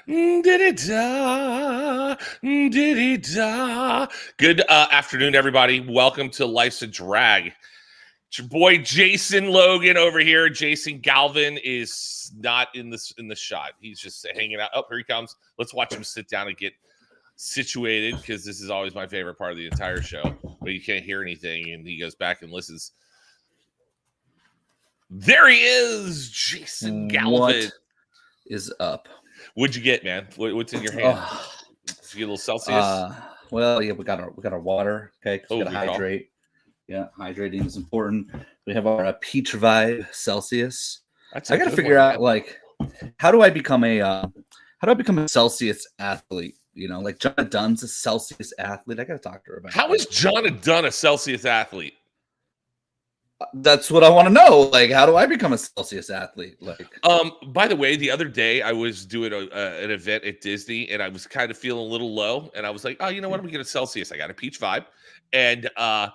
Diddy-da, diddy-da. Good afternoon, everybody. Welcome to Life's a Drag. It's your boy Jason Logan over here. Jason Galvin is not in the shot. He's just hanging out. Oh, here he comes. Let's watch him sit down and get situated, because this is always my favorite part of the entire show. But you can't hear anything, and he goes back and listens. There he is, Jason Galvin. What is up? What'd you get, man? What's in your hand? Did you get a little Celsius? Well, yeah, we got our water. Okay, we gotta hydrate. Yeah, hydrating is important. We have our Peach Vibe Celsius. I gotta figure out, like, how do I become a Celsius athlete? You know, like Jonna Dunn's a Celsius athlete. I gotta talk to her about. How is Jonna Dunn a Celsius athlete? That's what I want to know. Like, how do I become a Celsius athlete? Like, by the way, the other day I was doing an event at Disney, and I was kind of feeling a little low, and I was like, oh, you know what? I'm gonna get a Celsius. I got a Peach Vibe, and I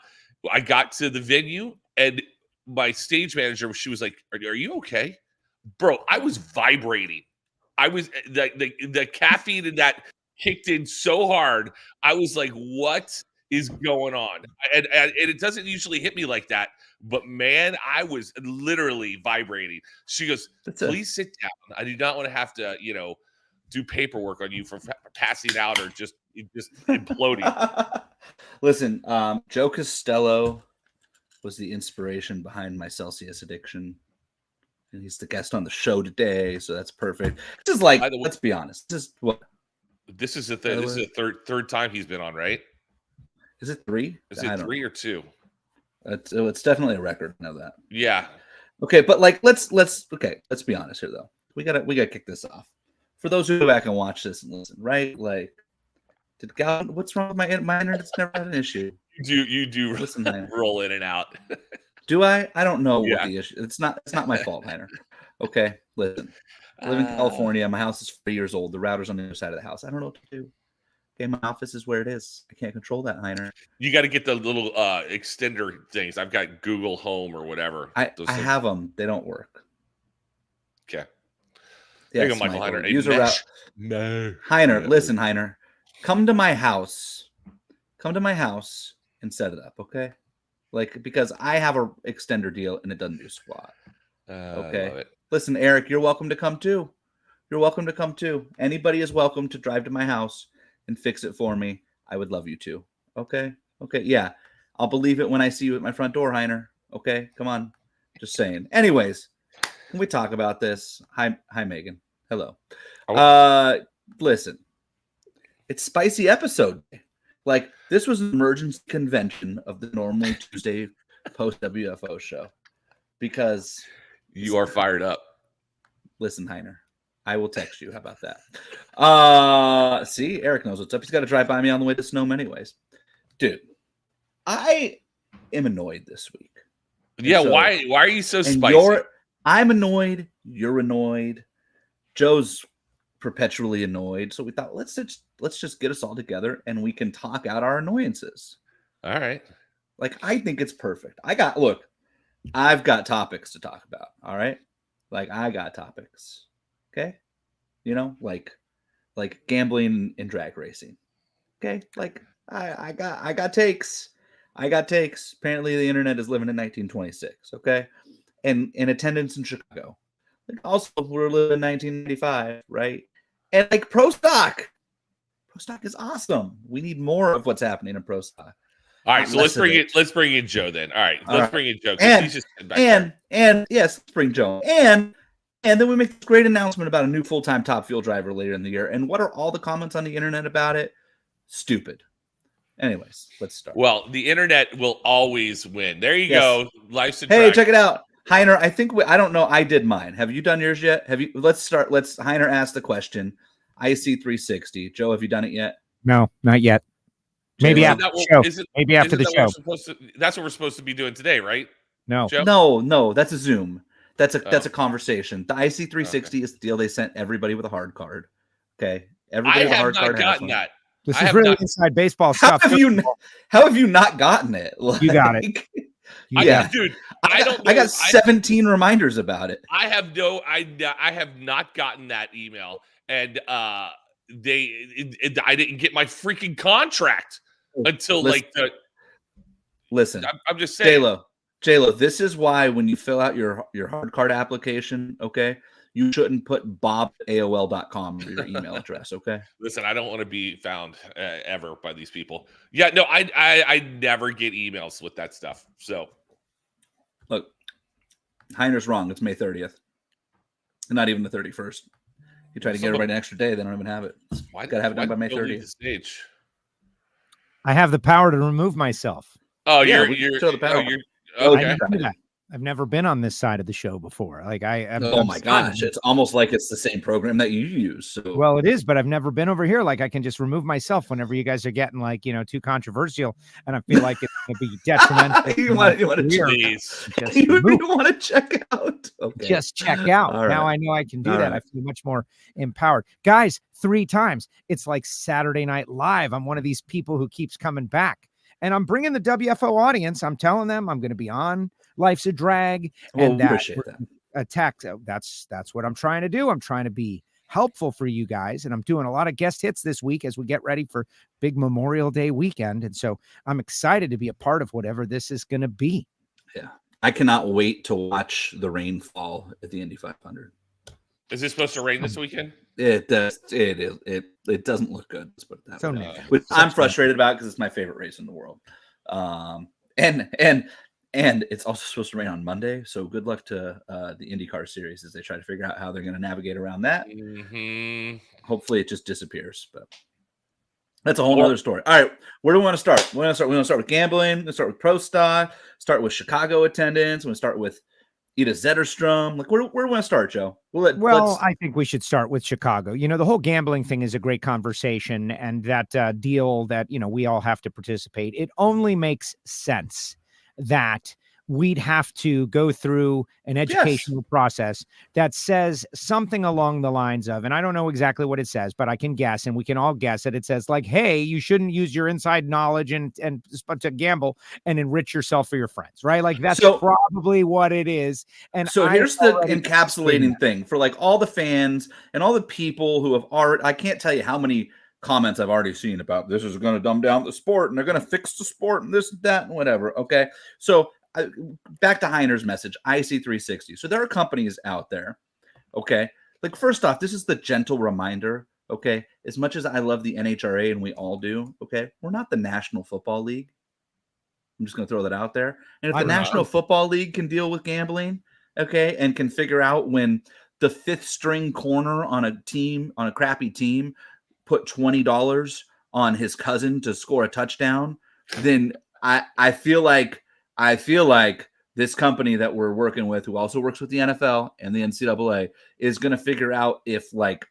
got to the venue, and my stage manager, she was like, "Are you okay, bro?" I was vibrating. I was the caffeine in that kicked in so hard. I was like, "What is going on?" And it doesn't usually hit me like that. But man, I was literally vibrating. She goes, "Please sit down. I do not want to have to, do paperwork on you for passing out or just imploding." Listen, Joe Castello was the inspiration behind my Celsius addiction, and he's the guest on the show today, so that's perfect. Just like, let's be honest, this is the third time he's been on, right? Is it three? Is it three or two? It's definitely a record. I know that. Yeah. Okay, but like let's be honest here though. We gotta kick this off. For those who go back and watch this and listen, right? Like, what's wrong with my internet's never had an issue. You do listen, roll in and out. Do I? I don't know what the issue. It's not my fault, Heiner. Okay, listen. I live in California. My house is 3 years old. The router's on the other side of the house. I don't know what to do. Okay, my office is where it is. I can't control that, Heiner. You got to get the little extender things. I've got Google Home or whatever. I have them. They don't work. Okay. There you go, Michael Heiner. Use a route. No. Heiner, listen, Heiner. Come to my house. Come to my house and set it up, okay? Like, because I have a extender deal and it doesn't do squat. Okay. Love it. Listen, Eric, you're welcome to come too. You're welcome to come too. Anybody is welcome to drive to my house and fix it for me. I would love you to. Okay. Yeah. I'll believe it when I see you at my front door, Heiner. Okay. Come on. Just saying. Anyways, can we talk about this? Hi, Megan. Hello. Listen, it's spicy episode. Like, this was an emergency convention of the normally Tuesday post WFO show, because you are fired up. Listen, Heiner. I will text you. How about that? See, Eric knows what's up. He's got to drive by me on the way to Snowman anyways. Dude, I am annoyed this week. Yeah, so, why are you so spicy? I'm annoyed. You're annoyed. Joe's perpetually annoyed. So we thought, let's just get us all together and we can talk out our annoyances. All right. Like, I think it's perfect. I've got topics to talk about. All right. Like, I got topics. Okay, like gambling and drag racing. Okay, like I got takes. Apparently, the internet is living in 1926. Okay, and in attendance in Chicago. Like, also, we're living in 1995, right? And like pro stock is awesome. We need more of what's happening in pro stock. All right, so let's bring in Joe then. All right, let's bring in Joe. He's just and yes, let's bring Joe And then we make this great announcement about a new full-time Top Fuel driver later in the year. And what are all the comments on the internet about it? Stupid. Anyways, let's start. Well, the internet will always win. There you go. Life's a drag. Hey, check it out. Heiner, I don't know. I did mine. Have you done yours yet? Let's start. Heiner ask the question. IC360. Joe, have you done it yet? No, not yet. Maybe after the show. Maybe after the show. That's what we're supposed to be doing today, right? No. Joe? No, that's a Zoom. That's a conversation. The IC360 is the deal they sent everybody with a hard card. Okay, everybody with a hard card. I have not gotten that. This is really inside baseball stuff. How have you not gotten it? You got it. Dude, I don't know. I got 17 reminders about it. I have not gotten that email, and I didn't get my freaking contract until Listen, I'm just saying. J-Lo, this is why when you fill out your hard card application, okay, you shouldn't put bob@aol.com for your email address, okay? Listen, I don't want to be found ever by these people. Yeah, no, I never get emails with that stuff. So, look, Heiner's wrong. It's May 30th, not even the 31st. You try to get everybody an extra day, they don't even have it. Got to have it done by May 30th. I have the power to remove myself. Oh, yeah, you're show the power. Okay. I've never been on this side of the show before. Like oh my gosh, it's almost like it's the same program that you use. So. Well, it is, but I've never been over here. Like I can just remove myself whenever you guys are getting too controversial, and I feel like it's going to be detrimental. you want to check out? Okay. Just check out. Right. Now I know I can do that. Right. I feel much more empowered, guys. 3 times. It's like Saturday Night Live. I'm one of these people who keeps coming back. And I'm bringing the WFO audience. I'm telling them I'm going to be on Life's a Drag. Well, and appreciate that. Attack. That's what I'm trying to do. I'm trying to be helpful for you guys. And I'm doing a lot of guest hits this week as we get ready for big Memorial Day weekend. And so I'm excited to be a part of whatever this is going to be. Yeah. I cannot wait to watch the rain fall at the Indy 500. Is it supposed to rain this weekend? It does. It is. It doesn't look good. Let's put it that way. Which I'm frustrated about because it's my favorite race in the world. And it's also supposed to rain on Monday. So good luck to the IndyCar series as they try to figure out how they're going to navigate around that. Mm-hmm. Hopefully it just disappears. But that's a whole other story. All right, where do we want to start? We want to start with gambling. We're going to start with Pro Stock. Start with Chicago attendance. We're going to start with Ida Zetterstrom. Like, where do we want to start, Joe? I think we should start with Chicago. The whole gambling thing is a great conversation, and that deal that, we all have to participate. It only makes sense that we'd have to go through an educational process that says something along the lines of, and I don't know exactly what it says, but I can guess, and we can all guess that it says like, hey, you shouldn't use your inside knowledge and to gamble and enrich yourself for your friends, right? Like that's probably what it is. And so here's the encapsulating thing for like all the fans and all the people who have already, I can't tell you how many comments I've already seen about this is going to dumb down the sport and they're going to fix the sport and this and that and whatever. Okay. So back to Heiner's message, IC360. So there are companies out there. Okay. Like first off, this is the gentle reminder. Okay. As much as I love the NHRA and we all do. Okay. We're not the National Football League. I'm just going to throw that out there. And if the National Football League can deal with gambling, okay, and can figure out when the 5th string corner on a crappy team, put $20 on his cousin to score a touchdown, then I feel like this company that we're working with, who also works with the NFL and the NCAA, is going to figure out if like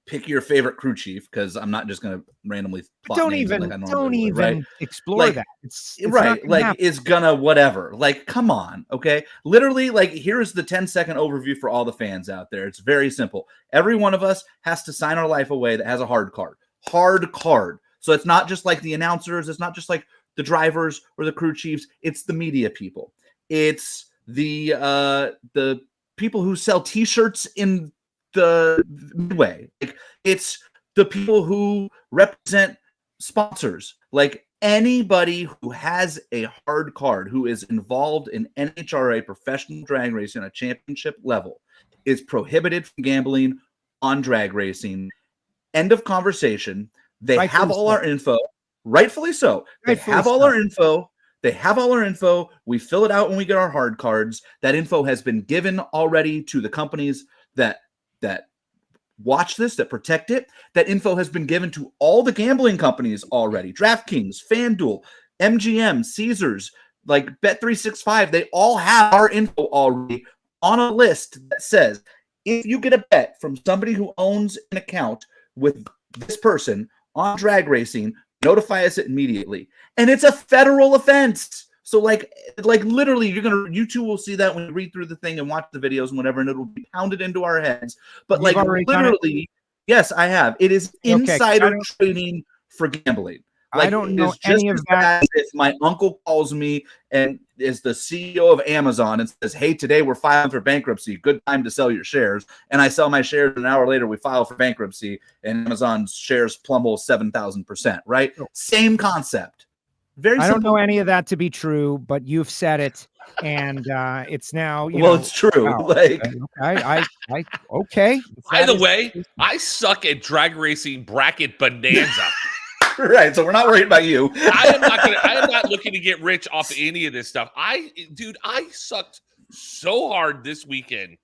pick your favorite crew chief, because I'm not just going to randomly plot don't names even like I normally would, right? Explore like, that. It's right, like happen. It's gonna whatever. Like, come on, okay? Literally, like here's the 10-second overview for all the fans out there. It's very simple. Every one of us has to sign our life away that has a hard card. Hard card. So it's not just like the announcers. It's not just like the drivers or the crew chiefs. It's the media people. It's the people who sell T-shirts in the midway. Like, it's the people who represent sponsors. Like anybody who has a hard card who is involved in NHRA professional drag racing on a championship level is prohibited from gambling on drag racing. End of conversation. They have all our info. Rightfully so. They have all our info. They have all our info. We fill it out when we get our hard cards. That info has been given already to the companies that watch this, that protect it. That info has been given to all the gambling companies already. DraftKings, FanDuel, MGM, Caesars, like Bet365. They all have our info already on a list that says, if you get a bet from somebody who owns an account with this person on drag racing, notify us immediately. And it's a federal offense. So like literally you two will see that when you read through the thing and watch the videos and whatever, and it'll be pounded into our heads. But literally, yes, I have. It is insider trading for gambling. I don't know it's just any of as that. bad as if my uncle calls me and is the CEO of Amazon and says, "Hey, today we're filing for bankruptcy. Good time to sell your shares." And I sell my shares, and an hour later we file for bankruptcy, and Amazon's shares plummet 7,000%. Right? Same concept. Very I simple. don't know any of that to be true, but you've said it, and it's now. It's true. Wow, Like, okay. By the way, I suck at drag racing bracket bonanza. right. So we're not worried about you. I am not looking to get rich off any of this stuff. I sucked so hard this weekend,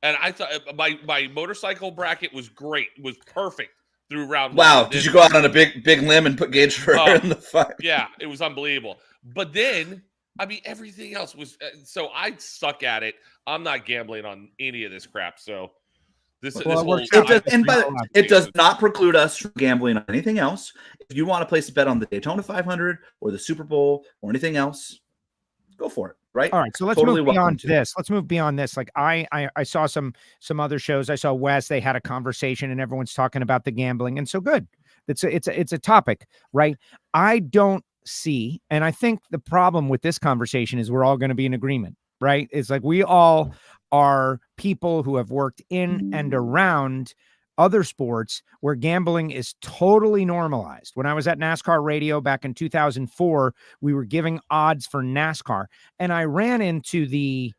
and I thought my motorcycle bracket was great, was perfect through round one. Wow, did you go out on a big limb and put Gage Ferrer in the fight? Yeah, it was unbelievable. But then, I mean, everything else was so I suck at it. I'm not gambling on any of this crap. So it does not preclude us from gambling on anything else. If you want to place a bet on the Daytona 500 or the Super Bowl or anything else, go for it. Right. All right. So let's move beyond this. Let's move beyond this. Like I saw some other shows. I saw Wes. They had a conversation, and everyone's talking about the gambling. And so good. It's a topic, right? I don't see, and I think the problem with this conversation is we're all going to be in agreement, right? It's like we all are people who have worked in and around other sports where gambling is totally normalized. When I was at NASCAR radio back in 2004, we were giving odds for NASCAR, and I ran into the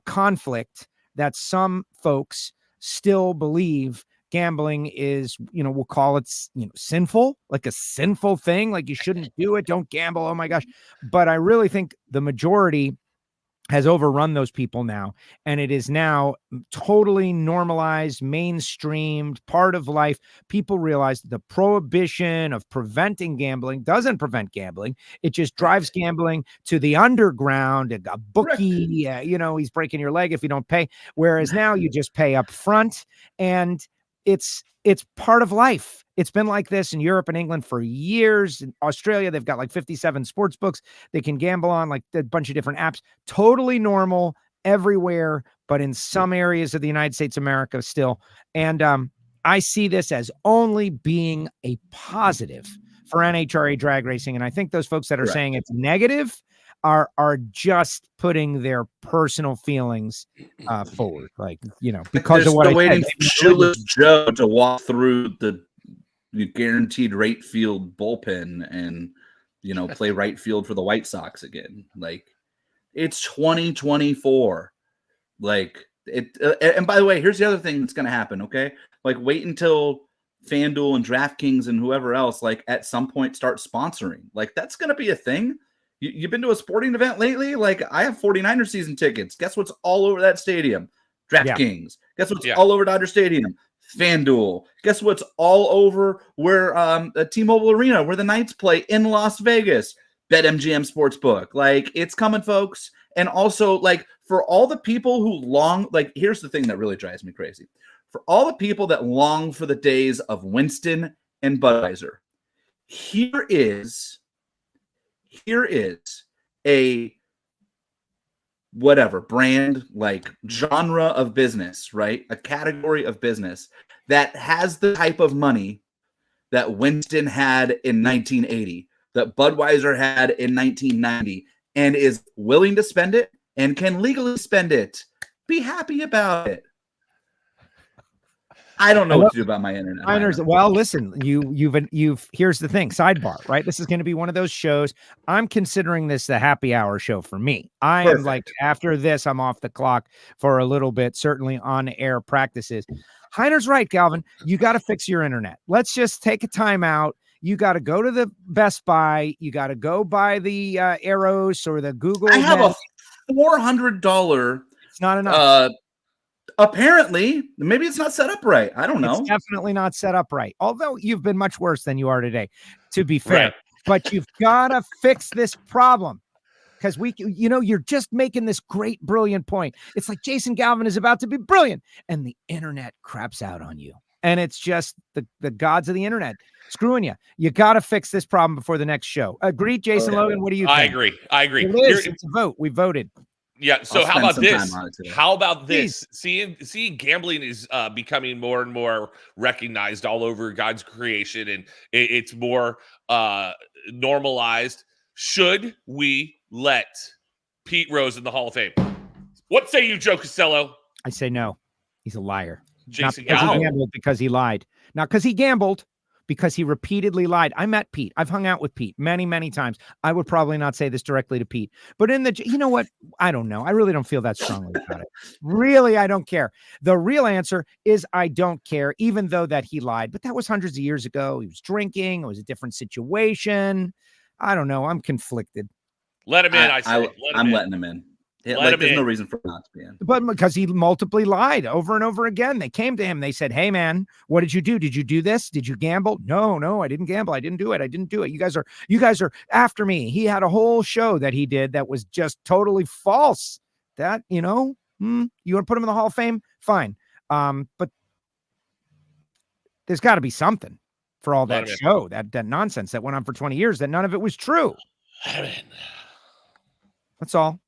conflict that some folks still believe gambling is, we'll call it, sinful, like a sinful thing, like you shouldn't do it, don't gamble, oh my gosh. But I really think the majority has overrun those people now, and it is now totally normalized, mainstreamed, part of life. People realize the prohibition of preventing gambling doesn't prevent gambling. It just drives gambling to the underground. A bookie, he's breaking your leg if you don't pay. Whereas now you just pay up front, and it's part of life. It's been like this in Europe and England for years. In Australia, they've got like 57 sports books they can gamble on, like a bunch of different apps. Totally normal everywhere, but in some areas of the United States of America still. And I see this as only being a positive for NHRA drag racing. And I think those folks that are saying it's negative are just putting their personal feelings forward, like, because of what waiting for Shoeless Joe to walk through the guaranteed right field bullpen and play right field for the White Sox again. Like, it's 2024. Like, it and by the way, here's the other thing that's going to happen. Okay, like, wait until FanDuel and DraftKings and whoever else, like, at some point start sponsoring. Like, that's going to be a thing. You've been to a sporting event lately? Like, I have 49er season tickets. Guess what's all over that stadium? DraftKings. Guess what's all over Dodger Stadium? FanDuel. Guess what's all over where T-Mobile Arena, where the Knights play in Las Vegas? BetMGM Sportsbook. Like, it's coming, folks. And also, like, for all the people who long, like, here's the thing that really drives me crazy. For all the people that long for the days of Winston and Budweiser, here is a whatever brand, like, genre of business, right? A category of business that has the type of money that Winston had in 1980, that Budweiser had in 1990, and is willing to spend it and can legally spend it. Be happy about it. I don't know what to do about my internet. Well, listen, you've here's the thing, sidebar, right? This is going to be one of those shows. I'm considering this the happy hour show for me. I am like, after this, I'm off the clock for a little bit, certainly on air practices. Heiner's right, Galvin. You got to fix your internet. Let's just take a time out. You got to go to the Best Buy. You got to go buy the Arrows or the Google. I have a $400. It's not enough. Apparently, maybe it's not set up right. I don't know. It's definitely not set up right. Although you've been much worse than you are today, to be fair. Right. But you've got to fix this problem, because you're just making this great, brilliant point. It's like Jason Galvin is about to be brilliant, and the internet craps out on you. And it's just the gods of the internet screwing you. You got to fix this problem before the next show. Agreed, Jason Logan? What do you think? I agree. It is. It's a vote. We voted. Yeah. So I'll how spend about some this? time on it today. How about this? Seeing gambling is becoming more and more recognized all over God's creation, and it's more normalized. Should we let Pete Rose in the Hall of Fame? What say you, Joe Castello? I say no. He's a liar. Jason Not because he Gallo? gambled, because he lied. Not because he gambled, because he repeatedly lied. I met Pete. I've hung out with Pete many, many times. I would probably not say this directly to Pete, but you know what? I don't know. I really don't feel that strongly about it. Really, I don't care. The real answer is I don't care, even though that he lied. But that was hundreds of years ago. He was drinking. It was a different situation. I don't know. I'm conflicted. Let him in, I say. I'm letting him in. Let There's him no in. reason for him not to be in. But because he multiply lied over and over again. They came to him. They said, hey, man, what did you do? Did you do this? Did you gamble? No, I didn't gamble. I didn't do it. You guys are after me. He had a whole show that he did that was just totally false. That, you want to put him in the Hall of Fame? Fine. But there's got to be something for all that show, that nonsense that went on for 20 years, that none of it was true. Let him in. That's all.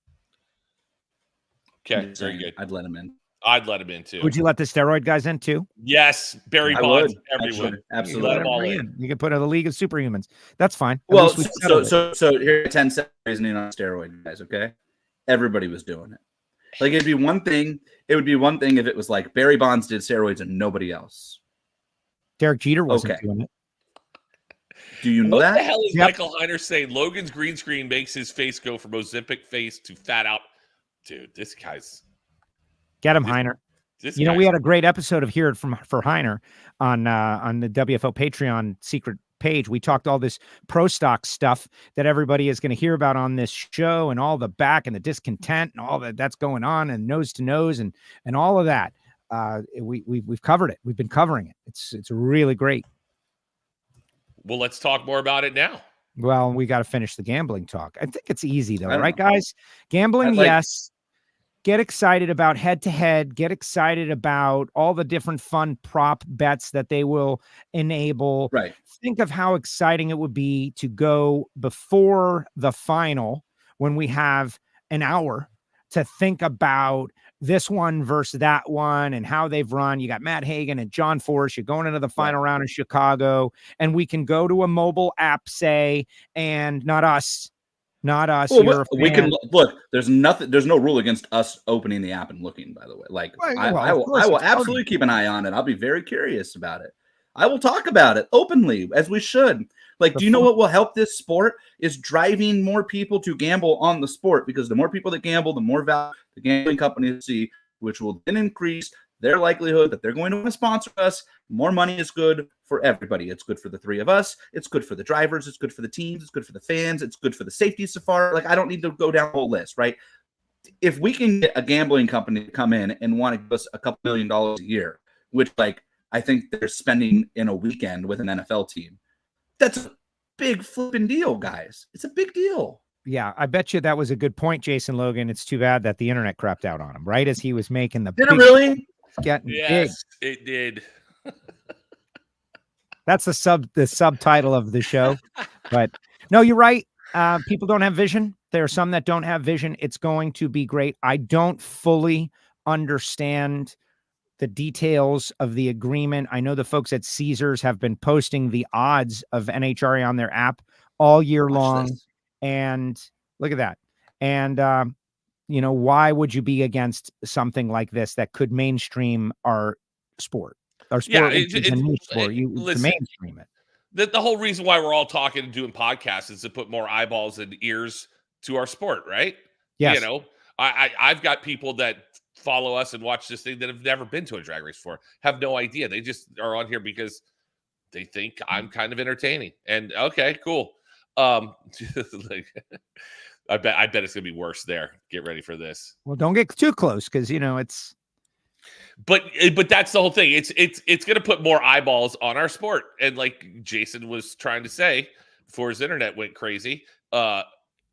Okay, very good. I'd let him in. I'd let him in too. Would you let the steroid guys in too? Yes, Barry I Bonds, would. everyone. Absolutely. Let them all in. You can put a League of Superhumans. That's fine. At Well, least we settled it. so here are 10 seconds reasoning on steroid, guys. Okay, everybody was doing it. Like it'd be one thing. It would be one thing if it was like Barry Bonds did steroids and nobody else. Derek Jeter wasn't doing it. Do you know what that? the hell is Michael Heiner saying? Logan's green screen makes his face go from Ozempic face to fat out. Dude, this guy's. Get him, Heiner. We had a great episode of Hear It for Heiner on the WFO Patreon secret page. We talked all this pro stock stuff that everybody is going to hear about on this show, and all the back and the discontent and all that's going on, and nose to nose and all of that. We've covered it. We've been covering it. It's really great. Well, let's talk more about it now. Well, we got to finish the gambling talk. I think it's easy though, right, guys? Gambling, yes. Get excited about head-to-head. Get excited about all the different fun prop bets that they will enable. Right. Think of how exciting it would be to go before the final when we have an hour to think about this one versus that one and how they've run. You got Matt Hagan and John Force. You're going into the final round in Chicago, and we can go to a mobile app, say, and not us. Well, we can look. There's no rule against us opening the app and looking. By the way, I will absolutely keep an eye on it. I'll be very curious about it. I will talk about it openly, as we should. Do you know what will help this sport is driving more people to gamble on the sport, because the more people that gamble, the more value the gambling companies see, which will then increase their likelihood that they're going to want to sponsor us. More money is good for everybody. It's good for the three of us. It's good for the drivers. It's good for the teams. It's good for the fans. It's good for the safety safari. I don't need to go down the whole list, right? If we can get a gambling company to come in and want to give us a couple $1 million a year, which I think they're spending in a weekend with an NFL team, that's a big flipping deal, guys. It's a big deal. Yeah, I bet you that was a good point, Jason Logan. It's too bad that the internet crapped out on him, right as he was making the. Did it really? Getting yes, big. It did. That's the subtitle of the show. But no, you're right. People don't have vision. There are some that don't have vision. It's going to be great. I don't fully understand the details of the agreement. I know the folks at Caesars have been posting the odds of NHRA on their app all year long. And look at that. And why would you be against something like this that could mainstream our sport? Our sport is a new sport. You mainstream it. The whole reason why we're all talking and doing podcasts is to put more eyeballs and ears to our sport, right? Yes. I've got people that follow us and watch this thing that have never been to a drag race before, have no idea. They just are on here because they think I'm kind of entertaining. And okay, cool. I bet it's gonna be worse there. Get ready for this. Well, don't get too close, because it's. But that's the whole thing. It's gonna put more eyeballs on our sport, and like Jason was trying to say before his internet went crazy, it's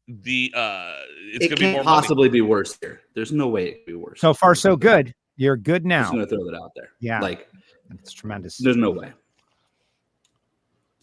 gonna be more possibly be worse here. There's no way it could be worse. So far, so good. You're good now. I'm just gonna throw that out there. Yeah, it's tremendous. There's no way.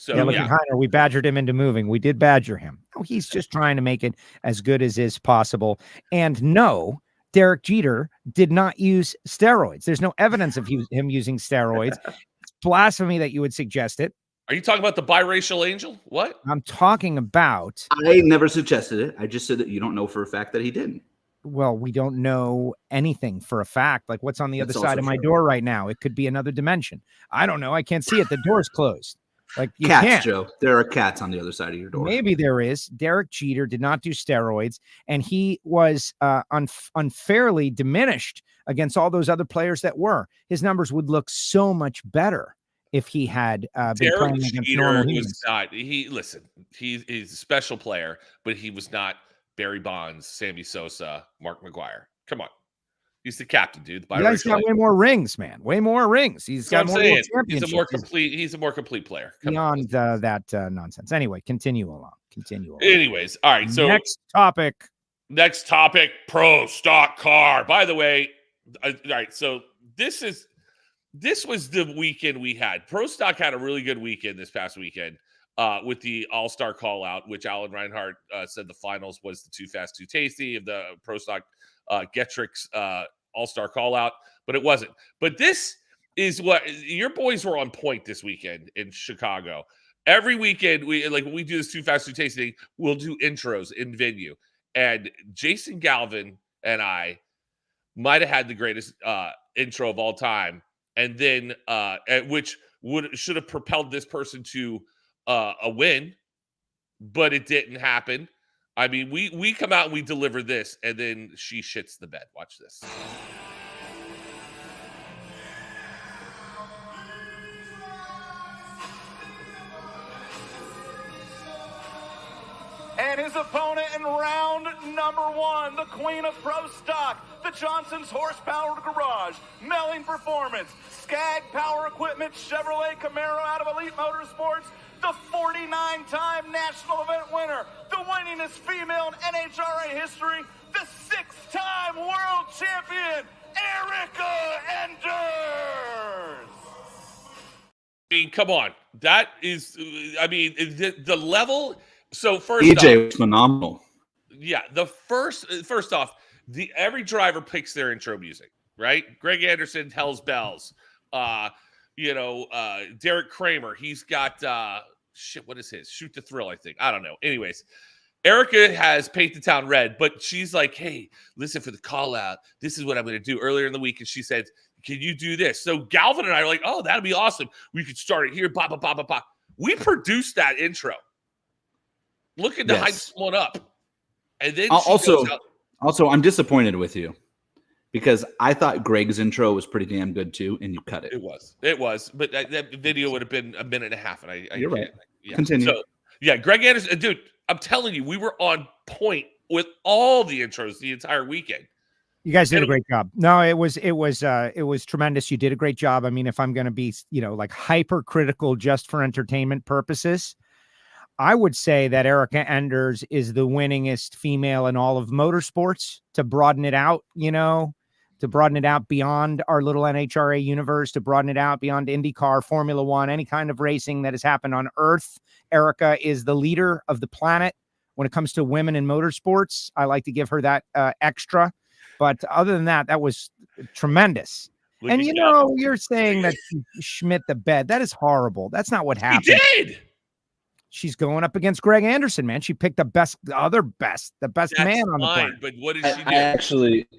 So Yeah, look at Heiner. We badgered him into moving. We did badger him. Oh, he's just trying to make it as good as is possible. And no, Derek Jeter did not use steroids. There's no evidence of him using steroids. It's blasphemy that you would suggest it. Are you talking about the biracial angel? What? I'm talking about. I never suggested it. I just said that you don't know for a fact that he didn't. Well, we don't know anything for a fact. Like what's on the That's other side of my true. door right now? It could be another dimension. I don't know. I can't see it. The door's closed. Like you Cats, can't. Joe. There are cats on the other side of your door. Maybe there is. Derek Jeter did not do steroids, and he was unfairly diminished against all those other players that were. His numbers would look so much better if he had been Derek playing against Jeter normal was humans. not. He's a special player, but he was not Barry Bonds, Sammy Sosa, Mark McGwire. Come on. He's the captain, dude. The guy's got way more rings, man. Way more rings. He's got more He's championships. He's a more complete player. Beyond that nonsense. Anyway, continue along. Anyways, all right. So next topic, pro stock car. By the way, all right. So this was the weekend we had. Pro stock had a really good weekend this past weekend with the All-Star call out, which Alan Reinhart said the finals was the Too Fast, Too Tasty of the pro stock Getrix All-Star call out, but it wasn't. But this is what your boys were on point this weekend in Chicago. Every weekend, when we do this Too Fast, Too Tasty thing, we'll do intros in venue. And Jason Galvin and I might have had the greatest intro of all time. And then, which should have propelled this person to a win, but it didn't happen. I mean, we come out and we deliver this, and then she shits the bed. Watch this. And his opponent in round number 1, the queen of pro stock, the Johnson's Horsepower Garage, Melling Performance, Skag Power Equipment, Chevrolet Camaro out of Elite Motorsports, the 49-time national event winner, the winningest female in NHRA history, the 6-time world champion, Erica Enders. I mean, come on. That is, I mean, the level. So first EJ was phenomenal. Yeah, first off, every driver picks their intro music, right? Greg Anderson, Hell's Bells. Derek Kramer, he's got what is his? Shoot the Thrill, I think. I don't know. Anyways, Erica has Paint the Town Red, but she's like, hey, listen, for the call out, this is what I'm going to do. Earlier in the week, and she said, can you do this? So Galvin and I are like, oh, that'd be awesome. We could start it here. Blah, blah, blah, blah, blah. We produced that intro. Looking to hype someone up. And then also, I'm disappointed with you because I thought Greg's intro was pretty damn good too, and you cut it. It was. But that video would have been a minute and a half. And You're right. Yeah. Continue. So, yeah, Greg Anderson, dude, I'm telling you, we were on point with all the intros the entire weekend. You guys did a great job. No, it was tremendous. You did a great job. I mean, if I'm going to be, like hypercritical just for entertainment purposes, I would say that Erica Enders is the winningest female in all of motorsports. To broaden it out, to broaden it out beyond our little NHRA universe, to broaden it out beyond IndyCar, Formula One, any kind of racing that has happened on Earth. Erica is the leader of the planet when it comes to women in motorsports. I like to give her that extra. But other than that, that was tremendous. And you're saying that Schmidt the bed. That is horrible. That's not what happened. He did. She's going up against Greg Anderson, man. She picked the best man on the planet. But what did she do?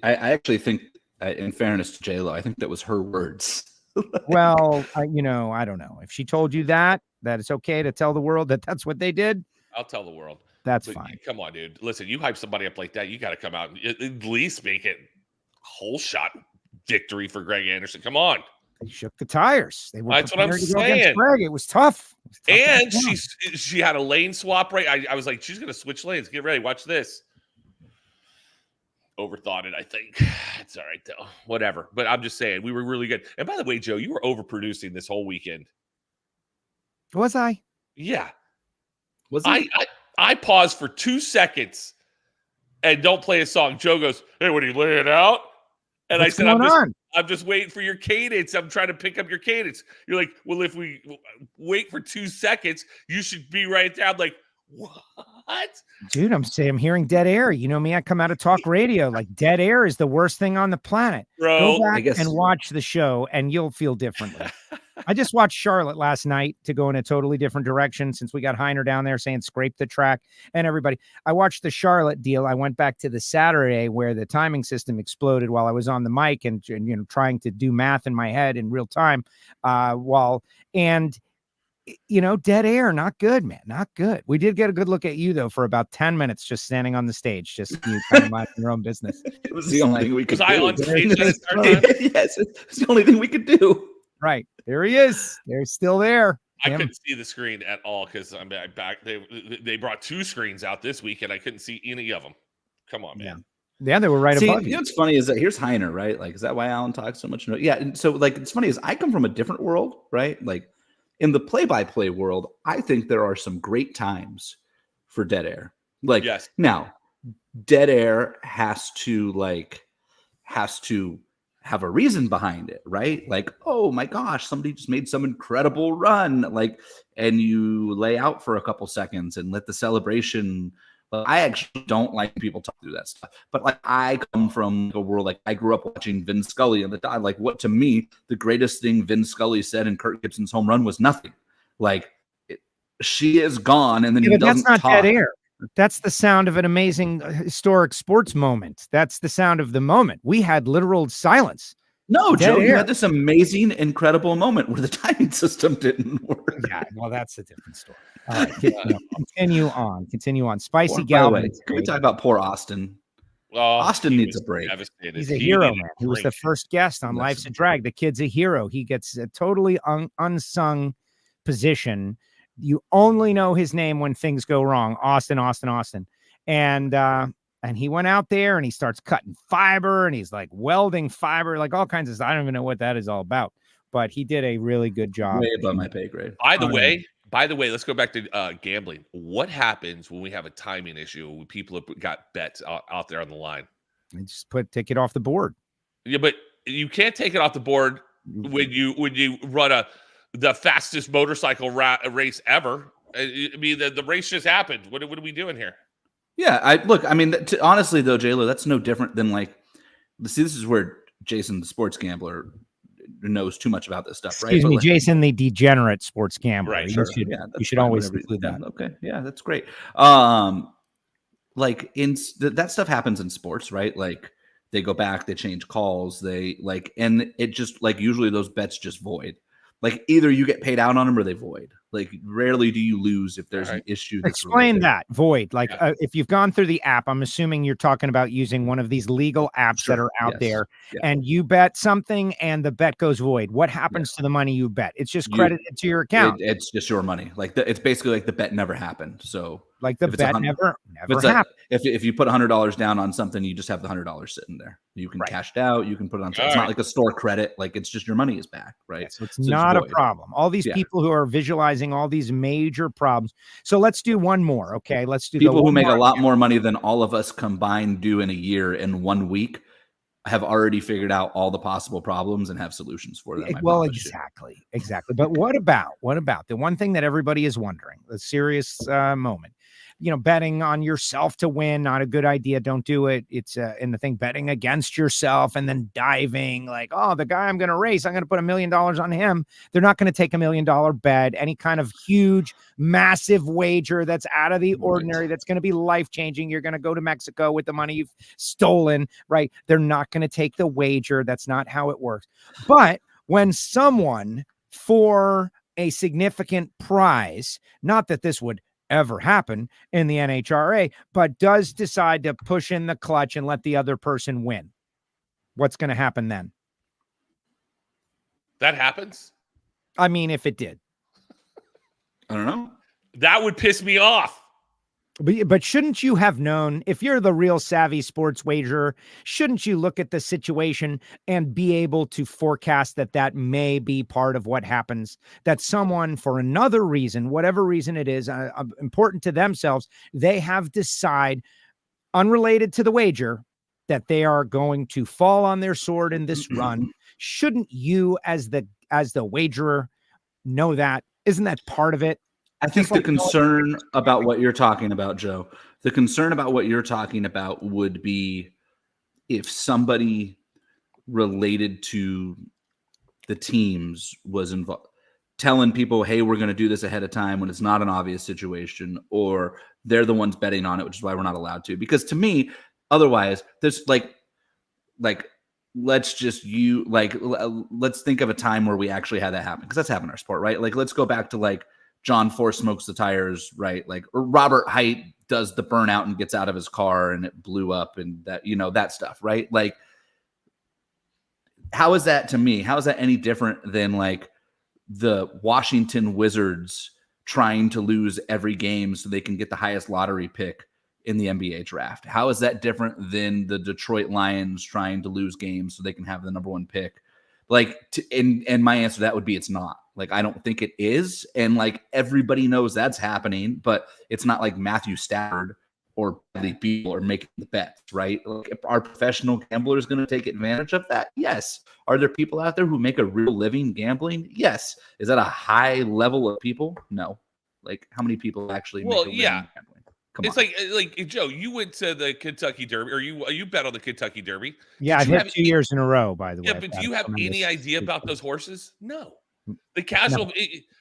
I actually think, in fairness to J-Lo, I think that was her words. Well, I don't know. If she told you that it's okay to tell the world that that's what they did. I'll tell the world. That's fine. Come on, dude. Listen, you hype somebody up like that, you got to come out and at least make it whole shot victory for Greg Anderson. Come on. They shook the tires. They were That's what I'm saying. Greg. It was tough. And she had a lane swap, right? I was like, she's going to switch lanes. Get ready. Watch this. Overthought it, I think. It's all right, though. Whatever. But I'm just saying, we were really good. And by the way, Joe, you were overproducing this whole weekend. Was I? Yeah. Was I paused for 2 seconds and don't play a song. Joe goes, hey, what are you laying out? And What's I said, I'm just waiting for your cadence. I'm trying to pick up your cadence. You're like, well, if we wait for 2 seconds, you should be right there. I'm like, what? Dude, I'm hearing dead air. You know me, I come out of talk radio. Like, dead air is the worst thing on the planet. Go Bro, back and watch the show and you'll feel differently. I just watched Charlotte last night to go in a totally different direction since we got Heiner down there saying scrape the track and everybody. I watched the Charlotte deal. I went back to the Saturday where the timing system exploded while I was on the mic and you know, trying to do math in my head in real time. You know, dead air, not good, man, not good. We did get a good look at you though for about 10 minutes, just standing on the stage, just you kind of minding your own business. It was the only thing we could was do. I on stage at Yes, that time? it's the only thing we could do. Right. There he is. They're still there. I couldn't see the screen at all because I'm back. They brought 2 screens out this week and I couldn't see any of them. Come on, man. Yeah, they were right above you. You know what's funny is that here's Heiner, right? Like, is that why Alan talks so much? Yeah. And so, like, it's funny is I come from a different world, right? Like, in the play-by-play world, I think there are some great times for dead air. Like, yes. Now, dead air has to have a reason behind it, right? Like, oh my gosh, somebody just made some incredible run, like, and you lay out for a couple seconds and let the celebration. I actually don't like people talk through that stuff, but like I come from a world like I grew up watching Vin Scully and like what to me the greatest thing Vin Scully said in Kirk Gibson's home run was nothing. Like she is gone, and then he doesn't that's not talk. dead air. That's the sound of an amazing historic sports moment. That's the sound of the moment. We had literal silence. No, Joe, you had this amazing, incredible moment where the timing system didn't work. Yeah, well, that's a different story. All right, continue on. Spicy Gal. Galvin. Can we talk about poor Austin? Austin needs a break. He's a hero, man. He was the first guest on Life's a Drag. The kid's a hero. He gets a totally unsung position. You only know his name when things go wrong. Austin. And he went out there and he starts cutting fiber and he's like welding fiber, like all kinds of stuff. I don't even know what that is all about, but he did a really good job. Way above my pay grade. By the way, let's go back to gambling. What happens when we have a timing issue? When people have got bets out there on the line? And just take it off the board. Yeah, but you can't take it off the board when you run the fastest motorcycle race ever. I mean, the race just happened. What are we doing here? Yeah, honestly though, J-Lo, that's no different than like, see, this is where Jason, the sports gambler, knows too much about this stuff, right? Excuse me, Jason, the degenerate sports gambler. Right, you should always include that. Okay, yeah, that's great. Like that stuff happens in sports, right? Like they go back, they change calls, and it just like usually those bets just void. Like either you get paid out on them or they void. Like rarely do you lose if there's an issue. Explain that void. Like if you've gone through the app, I'm assuming you're talking about using one of these legal apps that are out there, and you bet something and the bet goes void. What happens to the money you bet? It's just credited to your account. It's just your money. Like it's basically like the bet never happened. So like the bet never happened. If you put $100 down on something, you just have the $100 sitting there. You can cash it out. You can put it on. It's not like a store credit. Like it's just your money is back, right? Yeah, so it's not a problem. All these people who are visualizing all these major problems. So let's do one more. Okay, let's do people who make a lot more money than all of us combined do in a year in 1 week. Have already figured out all the possible problems and have solutions for them. Well, exactly. But what about the one thing that everybody is wondering? The serious moment. You know, betting on yourself to win, not a good idea. Don't do it. It's in the thing, betting against yourself and then diving like, oh, the guy I'm going to race, I'm going to put $1 million on him. They're not going to take $1 million bet, any kind of huge, massive wager that's out of the ordinary, that's going to be life-changing. You're going to go to Mexico with the money you've stolen, right? They're not going to take the wager. That's not how it works. But when someone for a significant prize, not that this would ever happen in the NHRA, but does decide to push in the clutch and let the other person win, what's going to happen then? That happens? I mean, if it did. I don't know. That would piss me off. But shouldn't you have known, if you're the real savvy sports wagerer, shouldn't you look at the situation and be able to forecast that may be part of what happens, that someone for another reason, whatever reason it is, important to themselves, they have decided, unrelated to the wager, that they are going to fall on their sword in this run Shouldn't you, as the wagerer, know that? Isn't that part of it? I think the concern about what you're talking about, Joe, the concern about what you're talking about would be if somebody related to the teams was involved, telling people, hey, we're going to do this ahead of time when it's not an obvious situation, or they're the ones betting on it, which is why we're not allowed to. Because to me, otherwise, there's like let's think of a time where we actually had that happen, because that's happened in our sport, right? Like, let's go back to like John Force smokes the tires, right? Like, or Robert Height does the burnout and gets out of his car and it blew up, and that, that stuff, right? Like, how is that, to me, how is that any different than like the Washington Wizards trying to lose every game so they can get the highest lottery pick in the NBA draft? How is that different than the Detroit Lions trying to lose games so they can have the number one pick? Like, and my answer to that would be, it's not. Like, I don't think it is. And like, everybody knows that's happening, but it's not like Matthew Stafford or Bradley Beal are making the bets, right? Like, are professional gamblers going to take advantage of that? Yes. Are there people out there who make a real living gambling? Yes. Is that a high level of people? No. Like, how many people actually make a living gambling? Come it's on. like Joe, you went to the Kentucky Derby, or you bet on the Kentucky Derby. Yeah, I've had 2 years in a row, by the way. Yeah, but do you have any idea about those horses? No. The casual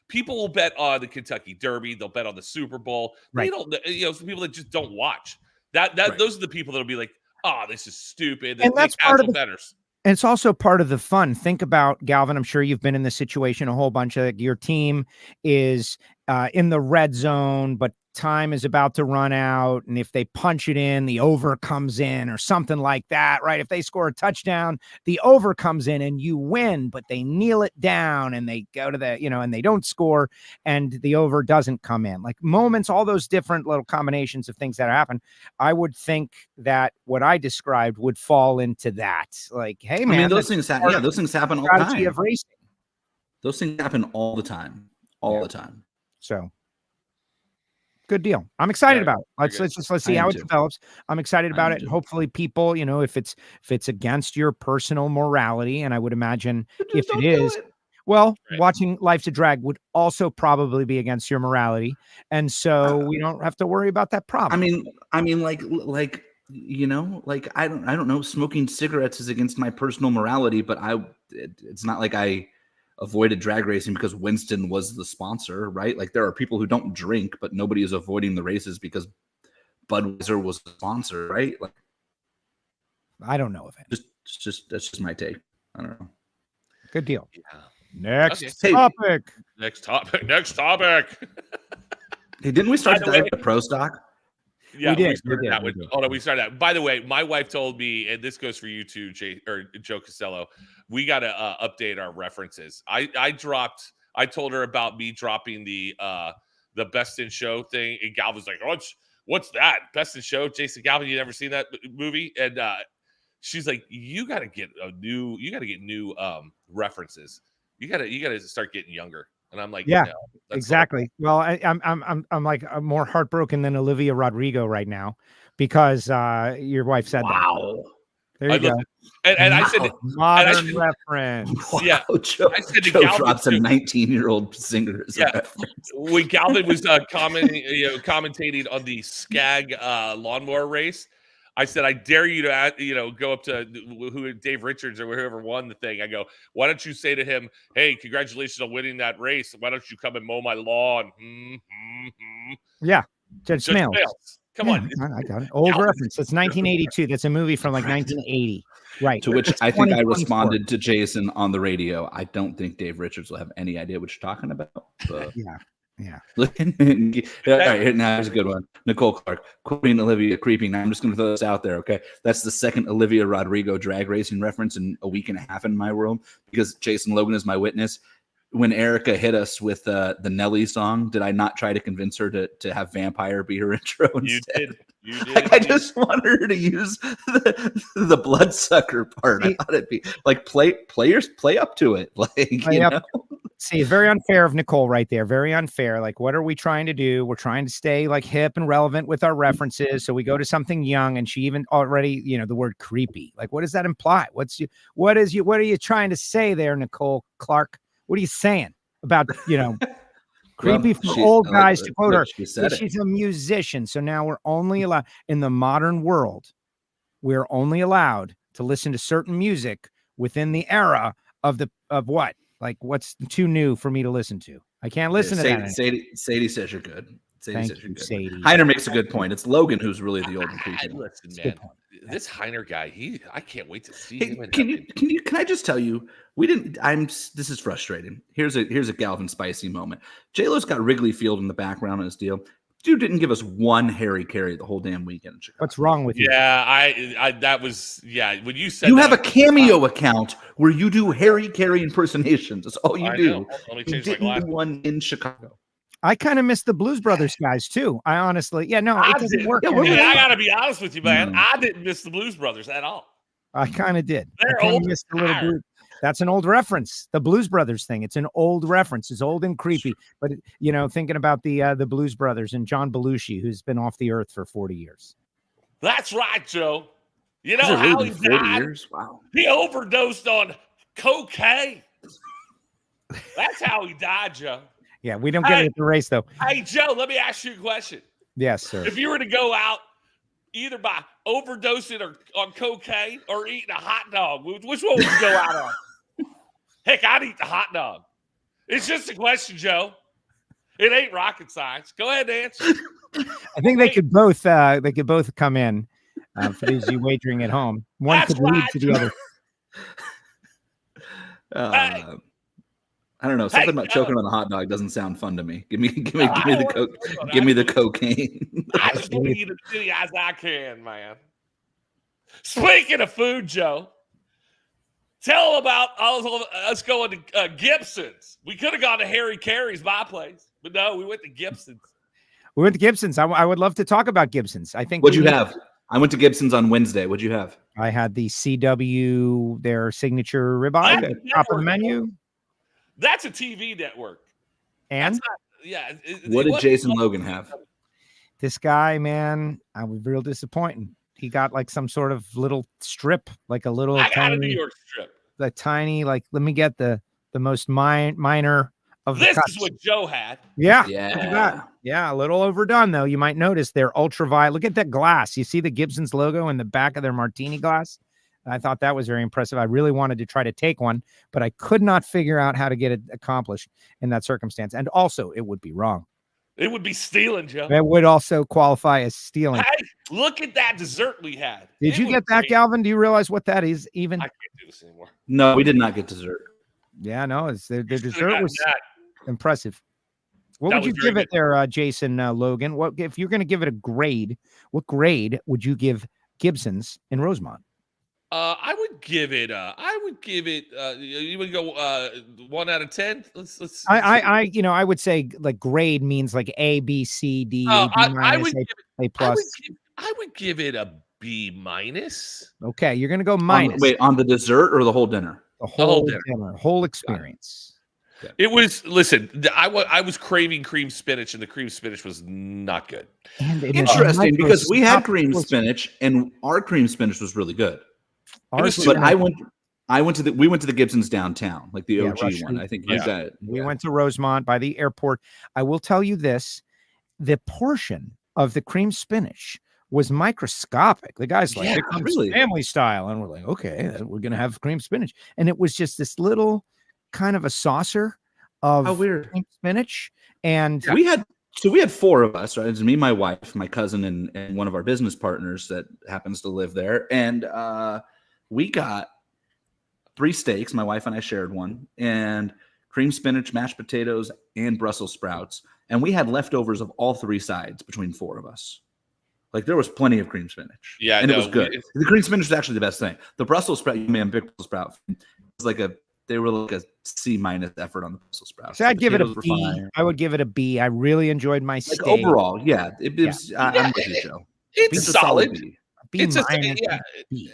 people will bet on the Kentucky Derby. They'll bet on the Super Bowl. They don't, some people that just don't watch that. Those are the people that'll be like, "Oh, this is stupid." And that's part of the bettors. And it's also part of the fun. Think about, Galvin, I'm sure you've been in this situation a whole bunch of, your team is in the red zone, but time is about to run out. And if they punch it in, the over comes in or something like that, right? If they score a touchdown, the over comes in and you win, but they kneel it down and they go to the, and they don't score and the over doesn't come in. Like moments, all those different little combinations of things that happen. I would think that what I described would fall into that. Like, hey, man, those things happen. Yeah, those things happen all the time. Of racing. Those things happen all the time. All the time. So good deal. I'm excited about it. Let's see how it develops. I'm excited about it. And hopefully people, if it's against your personal morality, and I would imagine if it is, watching Life's a Drag would also probably be against your morality. And so we don't have to worry about that problem. I mean, like, I don't know, smoking cigarettes is against my personal morality, but it's not like I avoided drag racing because Winston was the sponsor, right? Like, there are people who don't drink, but nobody is avoiding the races because Budweiser was the sponsor, right? Like, I don't know of it. That's just my take. I don't know. Good deal. Yeah. Next topic. Next topic. Hey, didn't we start the pro stock? Yeah, we started that one. Oh no, we started that. By the way, my wife told me, and this goes for you too, Joe Castello. We got to update our references. I told her about me dropping the Best in Show thing, and Galvin's like, what's that? Best in Show? Jason Galvin, you never seen that movie? And she's like, you got to get new references. You got to start getting younger. And I'm like, yeah, no, exactly. Well, I'm like, I'm more heartbroken than Olivia Rodrigo right now because your wife said that. There you go. And I said modern reference. Wow, yeah, Joe, I said Joe drops a 19-year-old singer. When Galvin was commentating on the Skag lawnmower race, I said, I dare you to, go up to Dave Richards or whoever won the thing. I go, why don't you say to him, hey, congratulations on winning that race. Why don't you come and mow my lawn? Yeah. Judge Smales. Come on. I got it. Old reference. It's 1982. That's a movie from like 1980. Right. To which I think I responded to Jason on the radio. I don't think Dave Richards will have any idea what you're talking about. But yeah. All right, now here's a good one. Nicole Clark quoting Olivia creeping. I'm just going to throw this out there, okay? That's the second Olivia Rodrigo drag racing reference in a week and a half in my world, because Jason Logan is my witness. When Erica hit us with the Nelly song, did I not try to convince her to have Vampire be her intro instead? You did. Like, I just want her to use the bloodsucker part. I thought it'd be like play up to it. Like, you know? See, it's very unfair of Nicole right there. Very unfair. Like, what are we trying to do? We're trying to stay like hip and relevant with our references. So we go to something young, and she even already, the word creepy. Like, what does that imply? What are you trying to say there, Nicole Clark? What are you saying about, creepy for old guys to quote her? She's a musician. So now we're only allowed in the modern world. We're only allowed to listen to certain music within the era of what? Like, what's too new for me to listen to? I can't listen to that. Sadie says you're good. Thank you, Sadie. Heiner makes a good point. It's Logan who's really the old and creepy. Listen, man, this Heiner guy, I can't wait to see him. Can I just tell you, this is frustrating. Here's a Galvin Spicy moment. J-Lo's got Wrigley Field in the background on his deal. Dude didn't give us one Harry Carey the whole damn weekend in Chicago. What's wrong with you? Yeah, when you said you have a Cameo account where you do Harry Carey impersonations. That's all you do. Let me you change my didn't do one in Chicago. I kind of miss the Blues Brothers guys too. I honestly, it doesn't work. I gotta be honest with you, man. I didn't miss the Blues Brothers at all. I kind of did. They're old. Missed a little blues. That's an old reference. The Blues Brothers thing. It's an old reference. It's old and creepy. But thinking about the Blues Brothers and John Belushi, who's been off the earth for 40 years. That's right, Joe. You know how he died? Years? Wow. He overdosed on cocaine. That's how he died, Joe. Yeah, we don't get it at the race, though. Hey, Joe, let me ask you a question. Yes, sir. If you were to go out either by overdosing on cocaine or eating a hot dog, which one would you go out on? Heck, I'd eat the hot dog. It's just a question, Joe. It ain't rocket science. Go ahead and answer. I think they could both come in for these you wagering at home. One could lead to the other. I don't know. Something about choking on a hot dog doesn't sound fun to me. Give me the coke. Give me the cocaine. I just want to eat as many as I can, man. Speaking of food, Joe, tell about us going to Gibson's. We could have gone to Harry Carey's, my place, but no, we went to Gibson's. I would love to talk about Gibson's. I think. What'd you have? I went to Gibson's on Wednesday. What'd you have? I had the CW, their signature ribeye, top of the menu. That's a TV network. And what did Jason Logan have? This guy, man, I was real disappointing. He got like some sort of little strip, like a little tiny New York strip. The tiny, like, let me get the most minor of the this cuts. Is what Joe had. Yeah, a little overdone though. You might notice they're ultraviolet. Look at that glass. You see the Gibson's logo in the back of their martini glass. I thought that was very impressive. I really wanted to try to take one, but I could not figure out how to get it accomplished in that circumstance. And also, it would be wrong. It would be stealing, Joe. It would also qualify as stealing. Hey, look at that dessert we had. Did you get that, Galvin? Do you realize what that is even? I can't do this anymore. No, we did not get dessert. Yeah, no, the dessert was impressive. What would you give it there, Jason Logan? What if you're going to give it a grade? What grade would you give Gibson's in Rosemont? I would give it. You would go 1 out of 10. Let's. I would say like grade means like A, B, C, D, B minus, A plus. I would give it a B minus. Okay, you're gonna go minus. On the dessert or the whole dinner? The whole dinner, whole experience. It was. Listen, I was craving cream spinach, and the cream spinach was not good. Interesting, because we had cream spinach, and our cream spinach was really good. But we went to the Gibson's downtown, like the OG one. I think we went to Rosemont by the airport. I will tell you this: the portion of the cream spinach was microscopic. The guy's like, "It comes family style," and we're like, "Okay, we're gonna have cream spinach," and it was just this little kind of a saucer of cream spinach, and we had 4 of us, right? It's me, my wife, my cousin, and one of our business partners that happens to live there, and we got 3 steaks. My wife and I shared one, and cream spinach, mashed potatoes, and Brussels sprouts. And we had leftovers of all 3 sides between 4 of us. Like, there was plenty of cream spinach. Yeah, and it was good. The cream spinach was actually the best thing. The Brussels sprout, big Brussels sprout, they were like a C- effort on the Brussels sprouts. So I'd give it a B. I would give it a B. I really enjoyed my steak. Overall, yeah. I'm with you, Joe. It's solid. B It's a minus. yeah. B.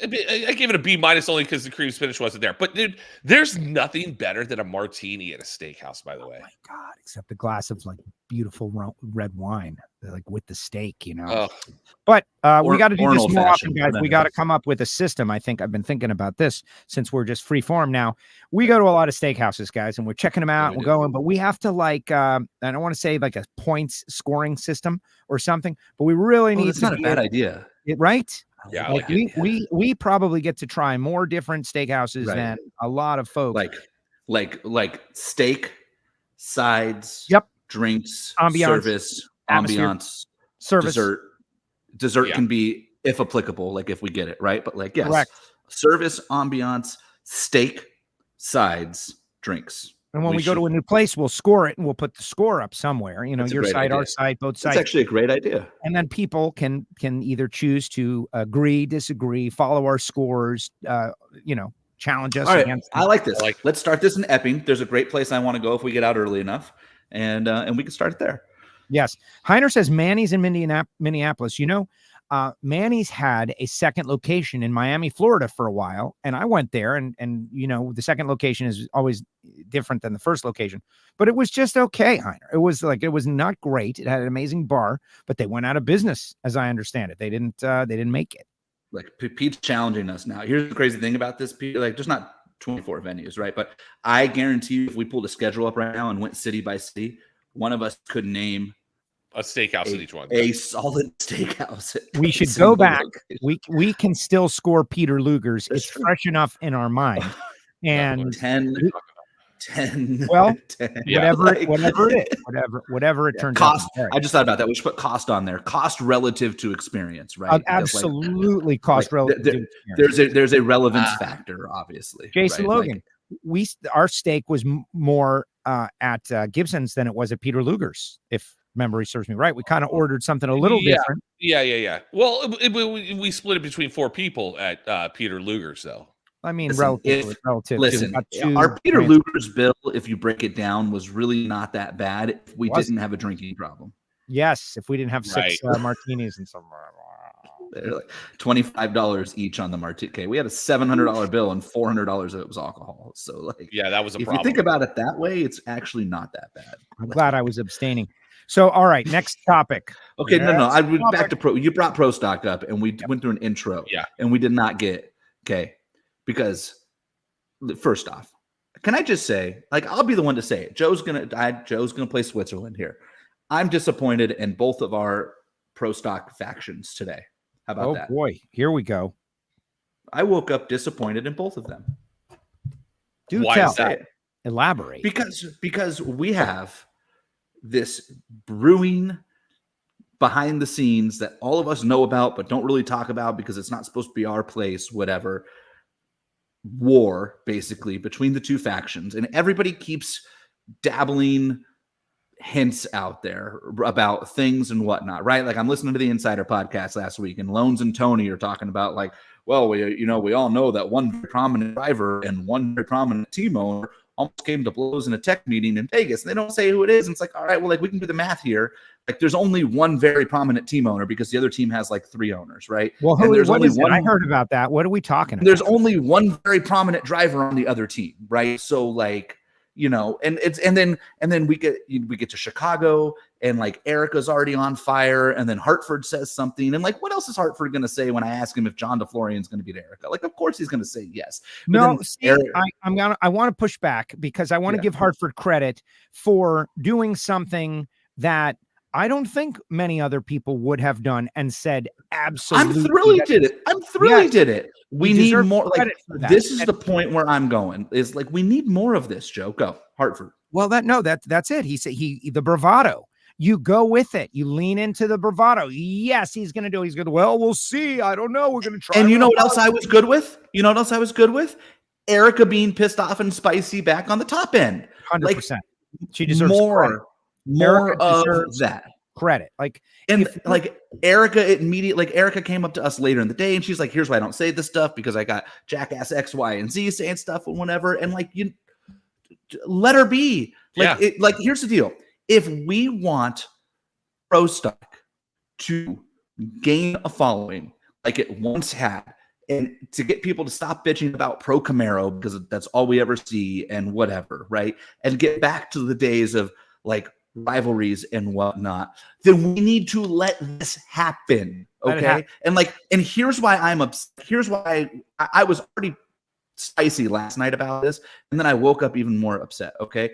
I gave it a B minus only because the cream spinach wasn't there. But dude, there's nothing better than a martini at a steakhouse. By the way, Oh my God! Except a glass of like beautiful red wine, like with the steak, you know. oh, But we got to do or an this more often, old-fashioned, guys. We whatever. got to come up with a system. I think I've been thinking about this since we're just free form now. We go to a lot of steakhouses, guys, and we're checking them out. we We're do. going, but we have to like I don't want to say like a points scoring system or something, but we really need That's to not a be bad able- idea. right? Yeah, I Like like it. we probably get to try more different steakhouses Right. than a lot of folks. Like steak, sides, Yep. drinks, Ambiance, service, atmosphere, ambiance, service. Dessert Yeah. can be, if applicable, like if we get it right. But like, yes, Correct. service, ambiance, steak, sides, drinks. And when we go to a new place, we'll score it and we'll put the score up somewhere. You know, That's a your great side, our idea. side, both That's sides. actually a great idea. And then people can either choose to agree, disagree, follow our scores, challenge us All right, against. I like this. I like it. Let's start this in Epping. There's a great place I want to go if we get out early enough, and we can start it there. Yes. Heiner says Manny's in Minneapolis. You know, Manny's had a second location in Miami, Florida for a while. And I went there and you know, the second location is always different than the first location, but it was just okay. Heiner. It was not great. It had an amazing bar, but they went out of business as I understand it. They didn't make it. Like Pete's challenging us now. Here's the crazy thing about this, Pete. Like, there's not 24 venues, right? But I guarantee you, if we pulled a schedule up right now and went city by city, one of us could name A steakhouse in each one. a solid steakhouse. at We every should go single back. location. We can still score Peter Luger's. That's It's true. fresh enough in our mind. And 10, Well, 10, Yeah. whatever it is, whatever it turns cost. out. to be. I just thought about that. We should put cost on there. Cost relative to experience, right? Because, like, Absolutely cost like, relative. there- to experience. there's a relevance factor, obviously. Jason right? Logan, our steak was more at Gibson's than it was at Peter Luger's, if memory serves me right. We kind of ordered something a little Yeah. different. Yeah. Well, we split it between 4 people at Peter Luger's, though. I mean, Listen, relative. Listen, We got two our Peter brands. Luger's bill, if you break it down, was really not that bad if we Was didn't have a drinking problem. Yes, if we didn't have 6 Right. martinis and some. They're like $25 each on the martini. Okay, we had a $700 bill and $400 of it was alcohol. So, like, Yeah, that was a if problem. you think about it that way, it's actually not that bad. I'm glad I was abstaining. So, all right, next topic. Okay, no. Next I would back topic. to pro. You brought pro stock up, and we went through an intro. Yeah. and we did not get because first off, can I just say, like, I'll be the one to say it. Joe's gonna play Switzerland here. I'm disappointed in both of our pro stock factions today. How about Oh that? boy, here we go. I woke up disappointed in both of them. Do Why tell. is that? Elaborate. Because we have this brewing behind the scenes that all of us know about but don't really talk about because it's not supposed to be our place, whatever. War basically between the two factions, and everybody keeps dabbling hints out there about things and whatnot, right? Like, I'm listening to the Insider podcast last week, and Loans and Tony are talking about, like, well, we all know that one very prominent driver and one very prominent team owner almost came to blows in a tech meeting in Vegas. And they don't say who it is. And it's like, all right, well, like, we can do the math here. Like, there's only one very prominent team owner because the other team has like 3 owners, right? Well, And there's what only is it? one. I heard about that. What are we talking about? There's only one very prominent driver on the other team, right? So, like, and then we get to Chicago, and like Erica's already on fire, and then Hartford says something, and like, what else is Hartford going to say when I ask him if John DeFlorian's going to beat Erica? Like, of course he's going to say yes. But No, then see, I want to push back because I want to Yeah. give Hartford credit for doing something that I don't think many other people would have done and said absolutely. I'm thrilled he did it. I'm thrilled he Yes. did it. We He need deserves more. Like, credit for that. this is And- the point where I'm going. Is like, we need more of this, Joe. Go Hartford. Well, that's it. He said the bravado. You go with it. You lean into the bravado. Yes, he's going to do it. He's going to, well, we'll see. I don't know. We're going to try. And you know what else I was good with? You know what else I was good with? Erica being pissed off and spicy back on the top end. 100%. She deserves more Erica of deserves that. credit. Like, And if- like Erica came up to us later in the day and she's like, here's why I don't say this stuff, because I got jackass X, Y, and Z saying stuff and whatever. And like, you let her be. Like, Yeah. like, here's the deal. If we want pro stock to gain a following, like it once had, and to get people to stop bitching about pro Camaro because that's all we ever see and whatever, right? And get back to the days of like rivalries and whatnot, then we need to let this happen. Okay. And here's why I'm upset. Here's why I was already spicy last night about this, and then I woke up even more upset. Okay.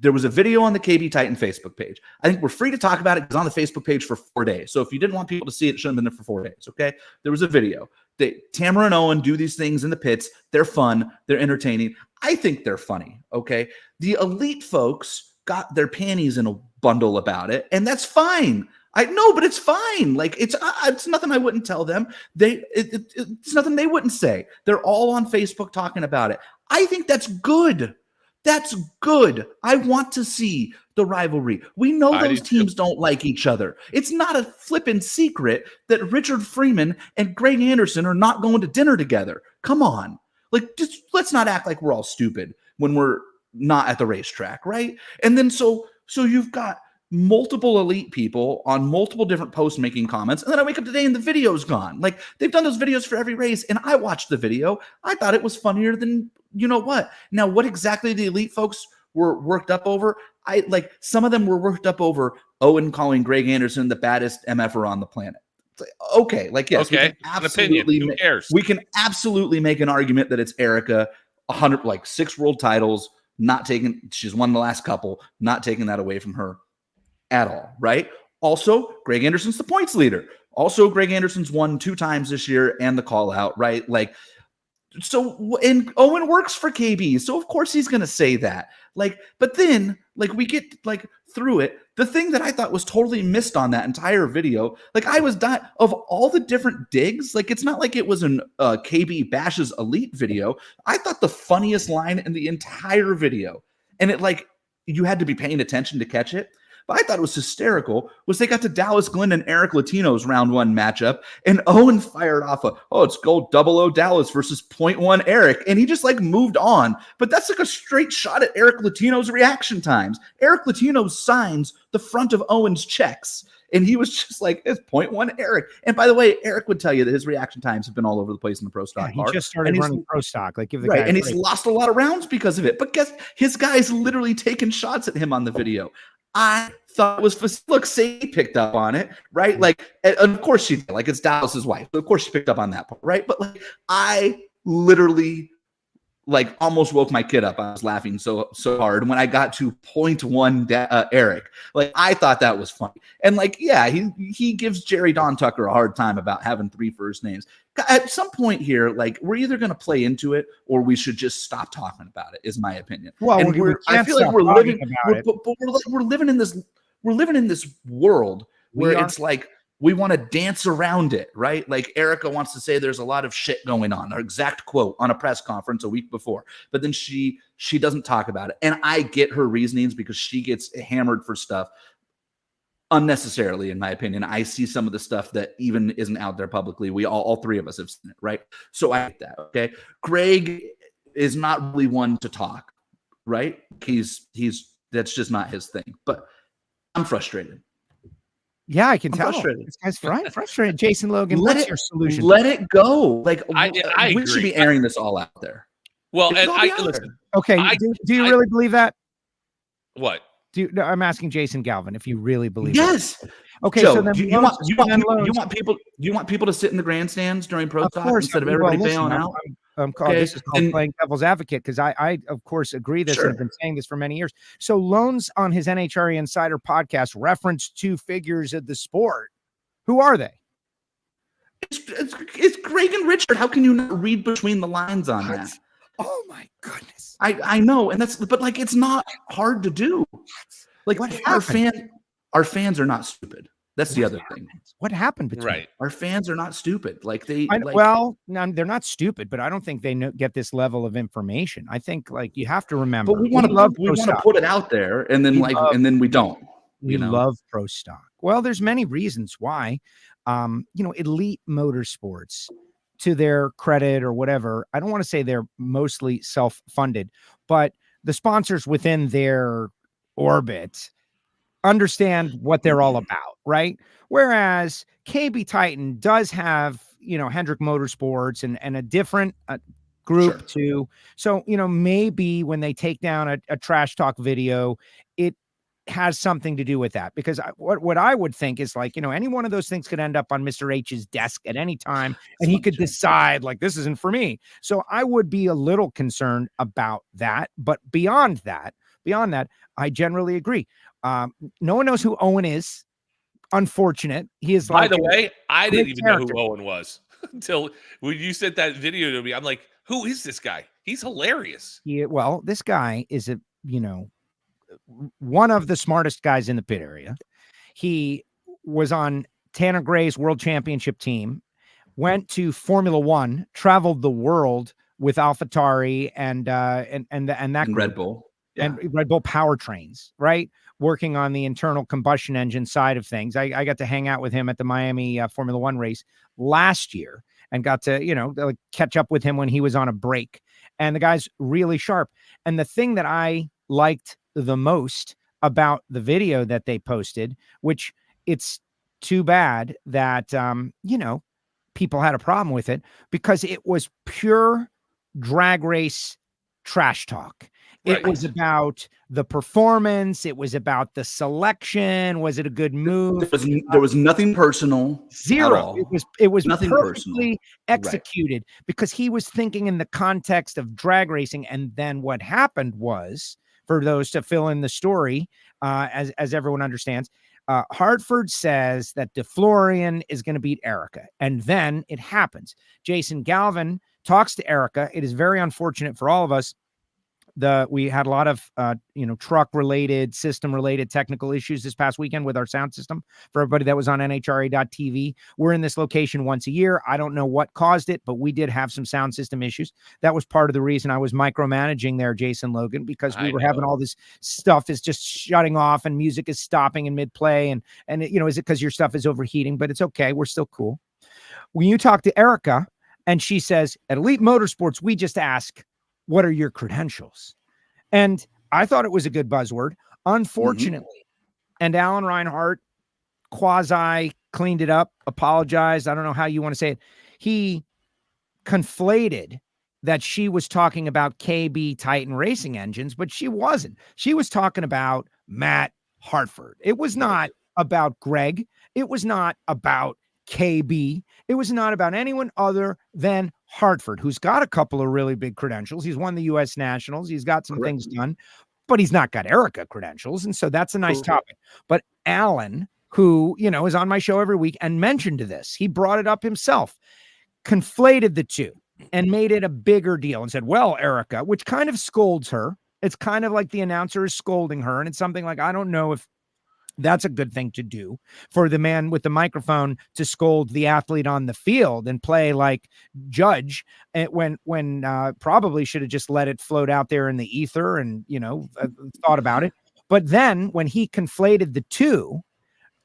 There was a video on the KB Titan Facebook page. I think we're free to talk about it because on the Facebook page for 4 days. So if you didn't want people to see it, it shouldn't have been there for 4 days. Okay. There was a video. Tamara and Owen do these things in the pits. They're fun. They're entertaining. I think they're funny. Okay. The elite folks got their panties in a bundle about it, and that's fine. I know, but it's fine. Like it's nothing I wouldn't tell them. It's nothing they wouldn't say. They're all on Facebook talking about it. I think that's good. That's good. I want to see the rivalry. We know those teams don't like each other. It's not a flippin' secret that Richard Freeman and Greg Anderson are not going to dinner together. Come on. Like, just let's not act like we're all stupid when we're not at the racetrack, right? And then so you've got multiple elite people on multiple different posts making comments, and then I wake up today and the video's gone. Like, they've done those videos for every race, and I watched the video. I thought it was funnier than you know what. Now, what exactly the elite folks were worked up over? Some of them were worked up over Owen calling Greg Anderson the baddest MFer on the planet. It's like, okay, like yes, okay, we can absolutely make an argument that it's Erica, 6 world titles, not taking. She's won the last couple, not taking that away from her at all, right? Also, Greg Anderson's the points leader. Also, Greg Anderson's won 2 times this year and the call out, right? Like. So, and Owen works for KB, so of course he's going to say that. But then, we get, through it. The thing that I thought was totally missed on that entire video, I was dying of all the different digs. It's not like it was an KB bashes elite video. I thought the funniest line in the entire video, and you had to be paying attention to catch it, but I thought it was hysterical, was they got to Dallas Glenn and Eric Latino's round 1 matchup, and Owen fired off it's gold 00 Dallas versus 0.1 Eric, and he just moved on. But that's a straight shot at Eric Latino's reaction times. Eric Latino signs the front of Owen's checks, and he was just it's 0.1 Eric. And by the way, Eric would tell you that his reaction times have been all over the place in the pro stock. Yeah, he just started running pro stock. Give the right, guy and he's lost a lot of rounds because of it. But guess his guy's literally taking shots at him on the video. I thought it was look, Sadie picked up on it, right? And of course she did. It's Dallas's wife. So of course she picked up on that part, right? But I literally almost woke my kid up. I was laughing so hard when I got to 0.1 Eric. I thought that was funny. And he gives Jerry Don Tucker a hard time about having 3 first names. At some point here, we're either going to play into it or we should just stop talking about it, is my opinion. Well, and I feel like we're living in this world where it's we want to dance around it, right? Erica wants to say there's a lot of shit going on, her exact quote on a press conference a week before, but then she doesn't talk about it. And I get her reasonings because she gets hammered for stuff unnecessarily, in my opinion. I see some of the stuff that even isn't out there publicly. We all 3 of us have seen it, right? So I get that, okay? Greg is not really one to talk, right? He's that's just not his thing. But I'm frustrated. Yeah, I can tell. Frustrated. This guy's frustrated. Jason Logan, what's your solution? Let it go. I we should be airing this all out there. Well, and listen. Okay, do you really believe that? What? I'm asking Jason Galvin if you really believe yes. That. Okay, Joe, so then you want people to sit in the grandstands during pro stock instead of everybody bailing out? This is called playing devil's advocate because I of course agree this and have been saying this for many years. So Loans on his NHRA Insider podcast referenced 2 figures of the sport. Who are they? It's Greg and Richard. How can you not read between the lines on that? Oh my goodness. I know, and but it's not hard to do. Our fans are not stupid. That's the other thing. What happened between our fans are not stupid. Well, no, they're not stupid, but I don't think they get this level of information. I think you have to remember. But we want to put it out there, and then and then we don't. We love pro stock. Well, there's many reasons why. Elite motorsports, to their credit or whatever, I don't want to say they're mostly self-funded, but the sponsors within their orbit understand what they're all about, right? Whereas KB Titan does have Hendrick Motorsports and a different group too. So, maybe when they take down a trash talk video, it has something to do with that, because what I would think is like, any one of those things could end up on Mr. H's desk at any time, and he could decide like, this isn't for me. So I would be a little concerned about that. But beyond that, I generally agree. No one knows who Owen is. Unfortunate. He is By like, the way, I didn't even know character. who Owen was until when you sent that video to me. I'm like, who is this guy? He's hilarious. Well, this guy is one of the smartest guys in the pit area. He was on Tanner Gray's world championship team, went to Formula One, traveled the world with AlphaTauri and that group, Red Bull. and Red Bull powertrains, right? Working on the internal combustion engine side of things. I got to hang out with him at the Miami Formula One race last year and got to, catch up with him when he was on a break. And the guy's really sharp. And the thing that I liked the most about the video that they posted, which it's too bad that, people had a problem with it, because it was pure drag race trash talk. It was about the performance. It was about the selection. Was it a good move? There was nothing personal. Zero. It was nothing perfectly executed, because he was thinking in the context of drag racing. And then what happened was, for those to fill in the story, as everyone understands, Hartford says that DeFlorian is going to beat Erica, and then it happens. Jason Galvin talks to Erica. It is very unfortunate for all of us. We had a lot of, truck related, system related technical issues this past weekend with our sound system. For everybody that was on NHRA.TV, we're in this location once a year. I don't know what caused it, but we did have some sound system issues. That was part of the reason I was micromanaging there, Jason Logan, because we were having all this stuff is just shutting off and music is stopping in mid play. And is it because your stuff is overheating? But it's okay. We're still cool. When you talk to Erica and she says, at Elite Motorsports, we just ask, what are your credentials? And I thought it was a good buzzword. Unfortunately, and Alan Reinhart quasi cleaned it up, apologized. I don't know how you want to say it. He conflated that she was talking about KB Titan racing engines, but she wasn't. She was talking about Matt Hartford. It was not about Greg. It was not about KB. It was not about anyone other than Hartford, who's got a couple of really big credentials. He's won the U.S. Nationals. He's got some things done, but he's not got Erica credentials. And so that's a nice topic. But Alan, who, is on my show every week and mentioned this, he brought it up himself, conflated the two and made it a bigger deal and said, well, Erica, which kind of scolds her. It's kind of like the announcer is scolding her. And it's something like, I don't know if that's a good thing to do for the man with the microphone to scold the athlete on the field and play like judge when probably should have just let it float out there in the ether and, thought about it. But then when he conflated the two,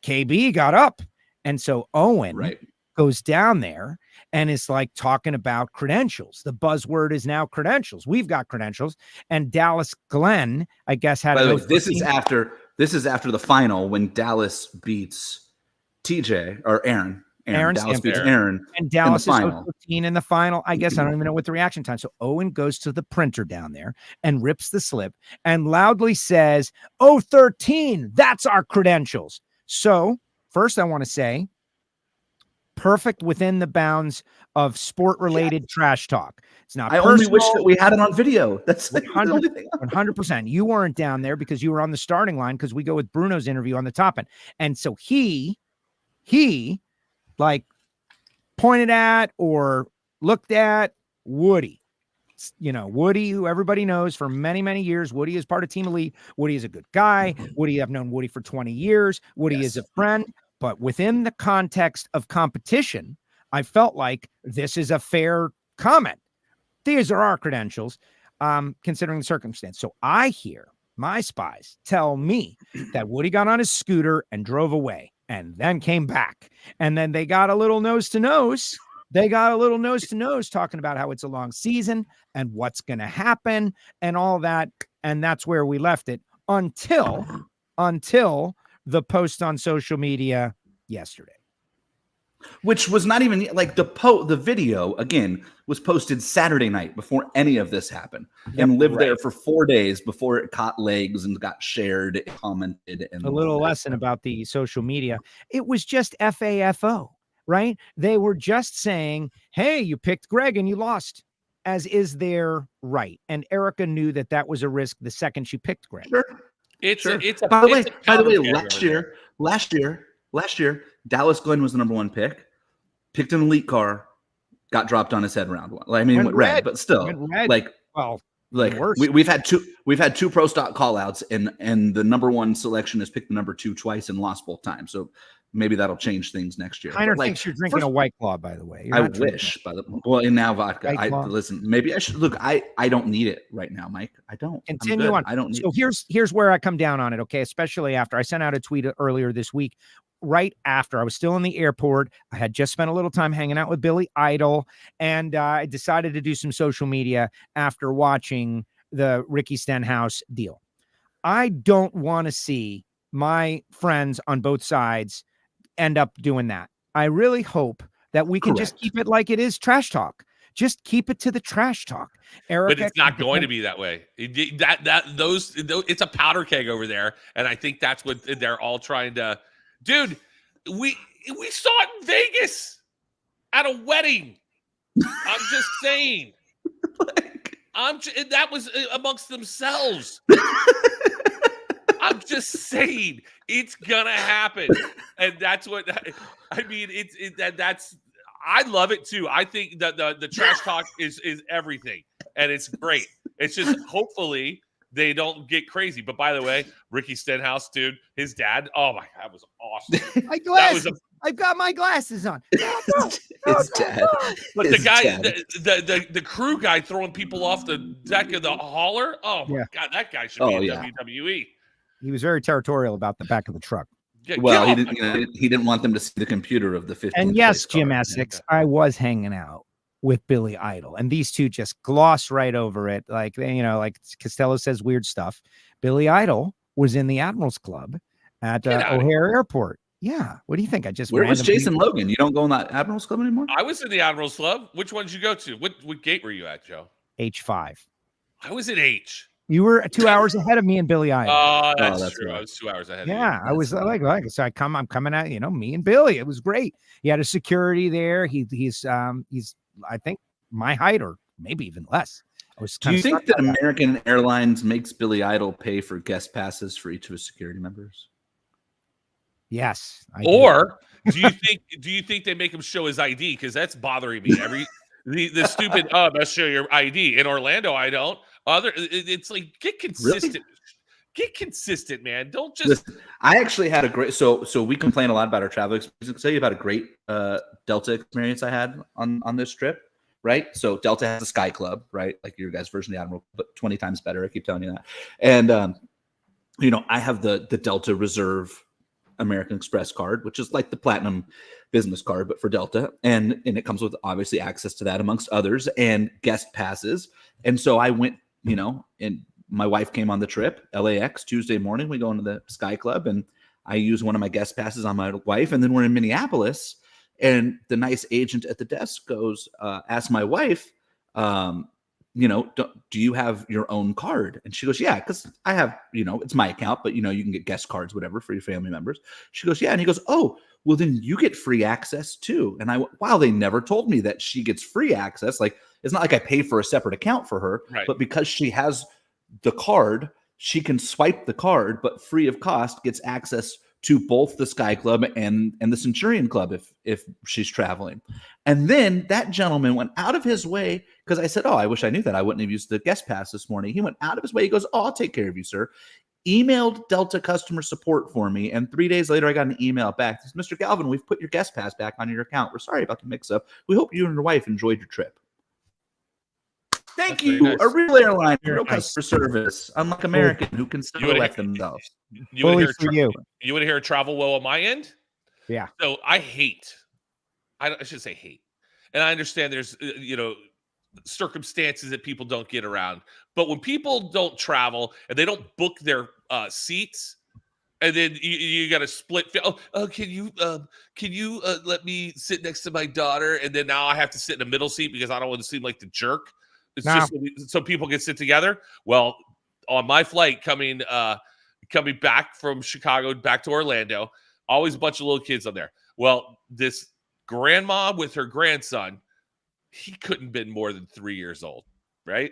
KB got up. And so Owen goes down there and is like talking about credentials. The buzzword is now credentials. We've got credentials. And Dallas Glenn, I guess, had This is after the final when Dallas beats TJ or Aaron. Dallas beats Aaron. And Dallas is 15 in the final. I guess I don't even know what the reaction time. So Owen goes to the printer down there and rips the slip and loudly says, 013, that's our credentials. So first I want to say, perfect within the bounds of sport-related trash talk. It's not. I only wish that we had it on video. That's 100%. You weren't down there because you were on the starting line, because we go with Bruno's interview on the top end, and so he like pointed at or looked at Woody. Woody, who everybody knows for many, many years. Woody is part of Team Elite. Woody is a good guy. Woody, I've known Woody for 20 years. Woody is a friend. But within the context of competition, I felt like this is a fair comment. These are our credentials, considering the circumstance. So I hear my spies tell me that Woody got on his scooter and drove away and then came back. And then they got a little nose to nose. Talking about how it's a long season and what's going to happen and all that. And that's where we left it until the post on social media yesterday. which was not even like the video again was posted Saturday night before any of this happened, and lived there for 4 days before it caught legs and got shared, and commented, and A little lesson about the social media. It was just FAFO, right? They were just saying, hey, you picked Greg and you lost, as is their right. And Erica knew that that was a risk the second she picked Greg. Sure. It's a by the way, counter last year, Dallas Glenn was the number 1 pick, picked an elite car, got dropped on his head round 1. I mean, went red, but still, like, well, like we've had two pro stock call outs, and the number 1 selection has picked the number 2 twice and lost both times. So maybe that'll change things next year. Heiner thinks you're drinking a White Claw, by the way. I wish, and now vodka. Listen, maybe I should look. I don't need it right now, Mike. I don't. Continue on. I don't need. So here's where I come down on it. Okay, especially after I sent out a tweet earlier this week. Right after I was still in the airport, I had just spent a little time hanging out with Billy Idol, and I decided to do some social media after watching the Ricky Stenhouse deal. I don't want to see my friends on both sides end up doing that. I really hope that we can just keep it like it is trash talk. Just keep it to the trash talk. Erica, but it's not going to be that way. It's a powder keg over there, and I think that's what they're all trying to. Dude, we saw it in Vegas at a wedding. I'm just saying. That was amongst themselves. I'm just saying it's gonna happen, and that's what I mean. That's I love it too. I think that the trash talk is everything, and it's great. It's just hopefully they don't get crazy. But by the way, Ricky Stenhouse, dude, his dad. Oh my God, that was awesome. My glasses. I've got my glasses on. His dad. But the guy, the crew guy throwing people off the deck of the hauler. Oh my God, that guy should be in WWE. He was very territorial about the back of the truck. Well, he didn't want them to see the computer of the 15th. And yes, Jim Essex, I was hanging out with Billy Idol, and these two just gloss right over it. Like, like Castello says weird stuff. Billy Idol was in the Admirals Club at O'Hare Airport. Yeah. What do you think? Where was Jason Logan? You don't go in that Admirals Club anymore? I was in the Admirals Club. Which one did you go to? What gate were you at, Joe? H5. I was at H. You were 2 hours ahead of me and Billy Idol. Oh, that's true. Right. I was 2 hours ahead. Yeah, I was like, so I'm coming out. Me and Billy. It was great. He had a security there. He's I think my height or maybe even less. Do you think that American Airlines makes Billy Idol pay for guest passes for each of his security members? Yes. Or do you think they make him show his ID? Because that's bothering me. The stupid let's show your ID. In Orlando, I don't. It's like get consistent. Really? Get consistent, man. Don't just. Listen, I actually had a great. So we complain a lot about our travel experience. I'll tell you about a great Delta experience I had on this trip. Right. So Delta has a Sky Club, right? Like your guys' version of the Admiral, but 20 times better. I keep telling you that. And I have the Delta Reserve American Express card, which is like the platinum business card, but for Delta. And it comes with obviously access to that amongst others and guest passes. And so I went, and my wife came on the trip, LAX, Tuesday morning. We go into the Sky Club and I use one of my guest passes on my wife. And then we're in Minneapolis and the nice agent at the desk goes, ask my wife, do you have your own card? And she goes, yeah, because I have, it's my account, but you can get guest cards, whatever, for your family members. She goes, yeah. And he goes, oh, well, then you get free access too. And I went, wow, they never told me that she gets free access. Like, it's not like I pay for a separate account for her, right. But because she has the card, she can swipe the card, but free of cost gets access to both the Sky Club and the Centurion Club if she's traveling. And then that gentleman went out of his way, because I said, oh, I wish I knew that. I wouldn't have used the guest pass this morning. He went out of his way. He goes, oh, I'll take care of you, sir. Emailed Delta customer support for me. And 3 days later, I got an email back. It says, Mr. Galvin, we've put your guest pass back on your account. We're sorry about the mix-up. We hope you and your wife enjoyed your trip. Thank you. Nice. A real airline, real customer service. Unlike American, who can still elect themselves. You want to hear a travel woe on my end? Yeah. So I should say hate. And I understand there's, circumstances that people don't get around. But when people don't travel and they don't book their seats, And then you got to split. Can you let me sit next to my daughter? And then now I have to sit in the middle seat because I don't want to seem like the jerk. It's No. just so people can sit together. Well, on my flight coming back from Chicago back to Orlando, always a bunch of little kids on there. Well, this grandma with her grandson, he couldn't have been more than 3 years old, right?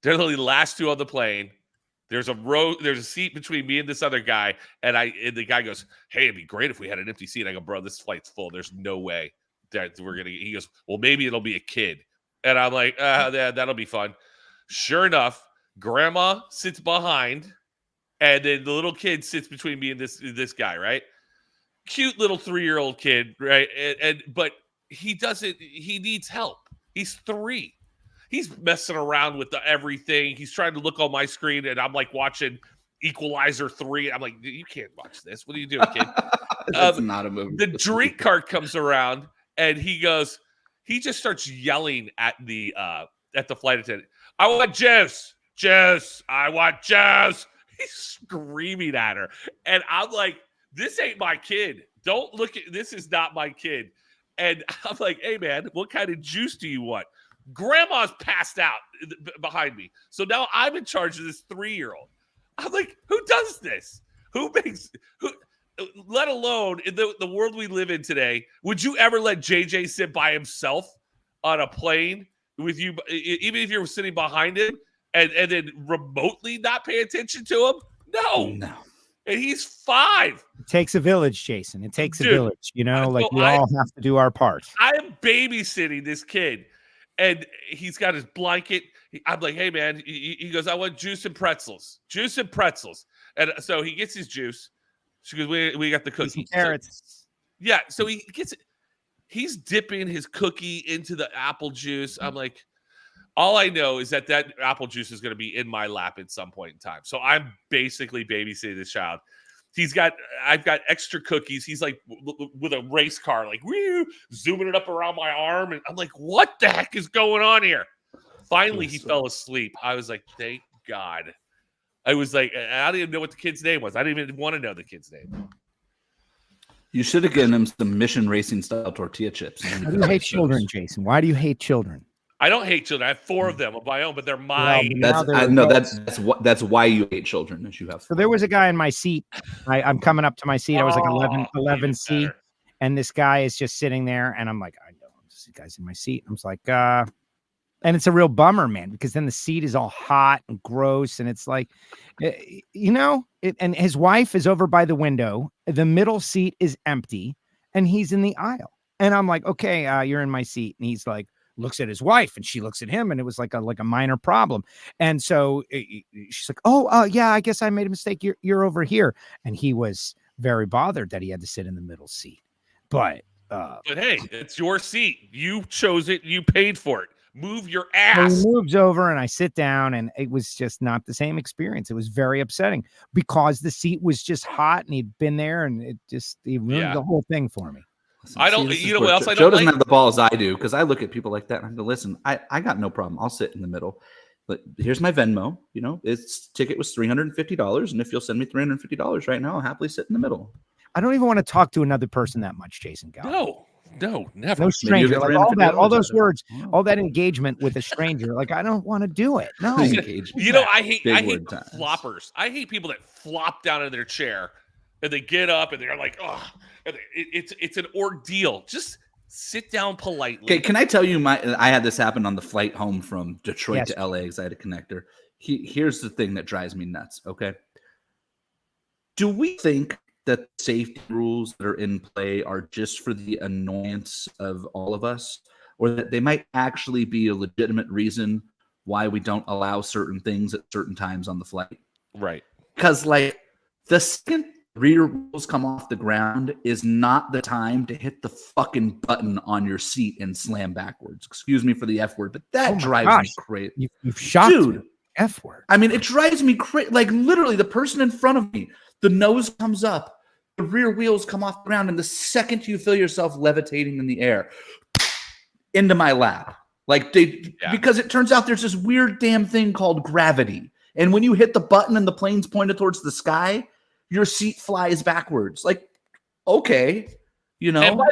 They're literally the last two on the plane. There's a seat between me and this other guy, and the guy goes, "Hey, it'd be great if we had an empty seat." I go, "Bro, this flight's full. There's no way that we're gonna." He goes, "Well, maybe it'll be a kid," and I'm like, "That'll be fun." Sure enough, grandma sits behind, and then the little kid sits between me and this guy, right? Cute little 3-year-old kid, right? But he doesn't. He needs help. He's 3. He's messing around with everything. He's trying to look on my screen, and I'm like watching Equalizer 3. I'm like, you can't watch this. What are you doing, kid? That's not a movie. The drink cart comes around, and he just starts yelling at the flight attendant. I want juice. Juice. I want juice. He's screaming at her. And I'm like, this ain't my kid. Don't look at this is not my kid. And I'm like, hey man, what kind of juice do you want? Grandma's passed out behind me. So now I'm in charge of this 3-year-old. I'm like, who does this? Let alone in the world we live in today, would you ever let JJ sit by himself on a plane with you, even if you're sitting behind him and then remotely not pay attention to him? No. And he's 5. It takes a village, Jason. It takes a village. You know, we all have to do our part. I am babysitting this kid. And he's got his blanket. I'm like, hey, man. He goes, I want juice and pretzels. Juice and pretzels. And so he gets his juice. She goes, we got the cookie. Carrots. So he gets it. He's dipping his cookie into the apple juice. I'm like, all I know is that apple juice is going to be in my lap at some point in time. So I'm basically babysitting this child. I've got extra cookies. He's like with a race car, like woo, zooming it up around my arm. And I'm like, what the heck is going on here? Finally, he fell asleep. I was like, thank God. I was like, I didn't even know what the kid's name was. I didn't even want to know the kid's name. You should have given him some Mission Racing style tortilla chips. Why do you hate children, Jason? Why do you hate children? I don't hate children. I have 4 of them of my own, but they're mine. That's why you hate children. As you have. So there was a guy in my seat. I'm coming up to my seat. I was like 11C, and this guy is just sitting there, and I'm like, I know this guy's in my seat. I was like, and it's a real bummer, man, because then the seat is all hot and gross, and it's like, and his wife is over by the window. The middle seat is empty, and he's in the aisle, and I'm like, okay, you're in my seat, and he's like, looks at his wife and she looks at him, and it was like a minor problem. And so she's like, oh, yeah, I guess I made a mistake. You're over here. And he was very bothered that he had to sit in the middle seat. But hey, it's your seat. You chose it. You paid for it. Move your ass. He moves over and I sit down, and it was just not the same experience. It was very upsetting because the seat was just hot and he'd been there, and it ruined the whole thing for me. Listen, I don't. You know what else I don't Joe doesn't like? have the balls I do, because I look at people like that and I go, listen, I got no problem. I'll sit in the middle. But here's my Venmo. Its ticket was $350, and if you'll send me $350 right now, I'll happily sit in the middle. I don't even want to talk to another person that much, Jason. No, never. No stranger. Like all those words, all that engagement with a stranger. Like, I don't want to do it. No. I hate floppers. I hate people that flop down in their chair and they get up and they're like, oh, it's an ordeal. Just sit down politely. Okay, can I tell you I had this happen on the flight home from Detroit to LA because I had a connector. Here's the thing that drives me nuts, okay? Do we think that safety rules that are in play are just for the annoyance of all of us, or that they might actually be a legitimate reason why we don't allow certain things at certain times on the flight? Right. Because, the second rear wheels come off the ground is not the time to hit the fucking button on your seat and slam backwards. Excuse me for the F word, but that drives me crazy. You've shot the F word. I mean, it drives me crazy. Like, literally, the person in front of me, the nose comes up, the rear wheels come off the ground, and the second you feel yourself levitating in the air, into my lap. Because it turns out there's this weird damn thing called gravity. And when you hit the button and the plane's pointed towards the sky, your seat flies backwards. Like, okay, you know. And by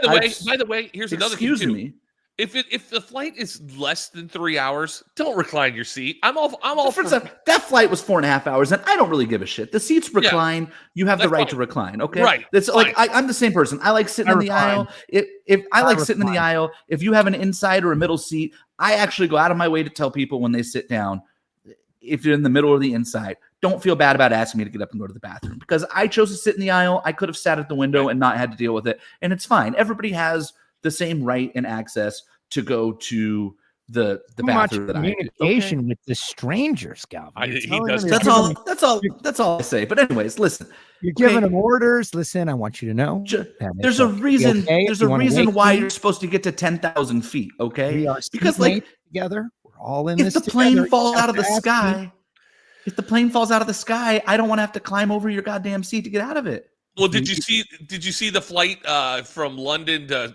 the way, here's another thing excuse too. me. If the flight is less than 3 hours, don't recline your seat. I'm all for That flight was 4.5 hours, and I don't really give a shit. The seats recline. You have the That's right fine. to recline. Okay, Right. That's like I'm the same person. I like sitting in the aisle. If I like sitting in the aisle, if you have an inside or a middle seat, I actually go out of my way to tell people when they sit down, if you're in the middle or the inside, don't feel bad about asking me to get up and go to the bathroom, because I chose to sit in the aisle. I could have sat at the window and not had to deal with it, and it's fine. Everybody has the same right and access to go to the bathroom that I do. Communication with the strangers, Galvin. He does. That's all I say. But anyways, listen. You're giving them orders. Listen, I want you to know. There's a reason. There's a reason why you're supposed to get to 10,000 feet. Okay, we are because like together, we're all in if this. The plane together. falls out of the sky. If the plane falls out of the sky, I don't want to have to climb over your goddamn seat to get out of it. Well, did you see the flight from London to,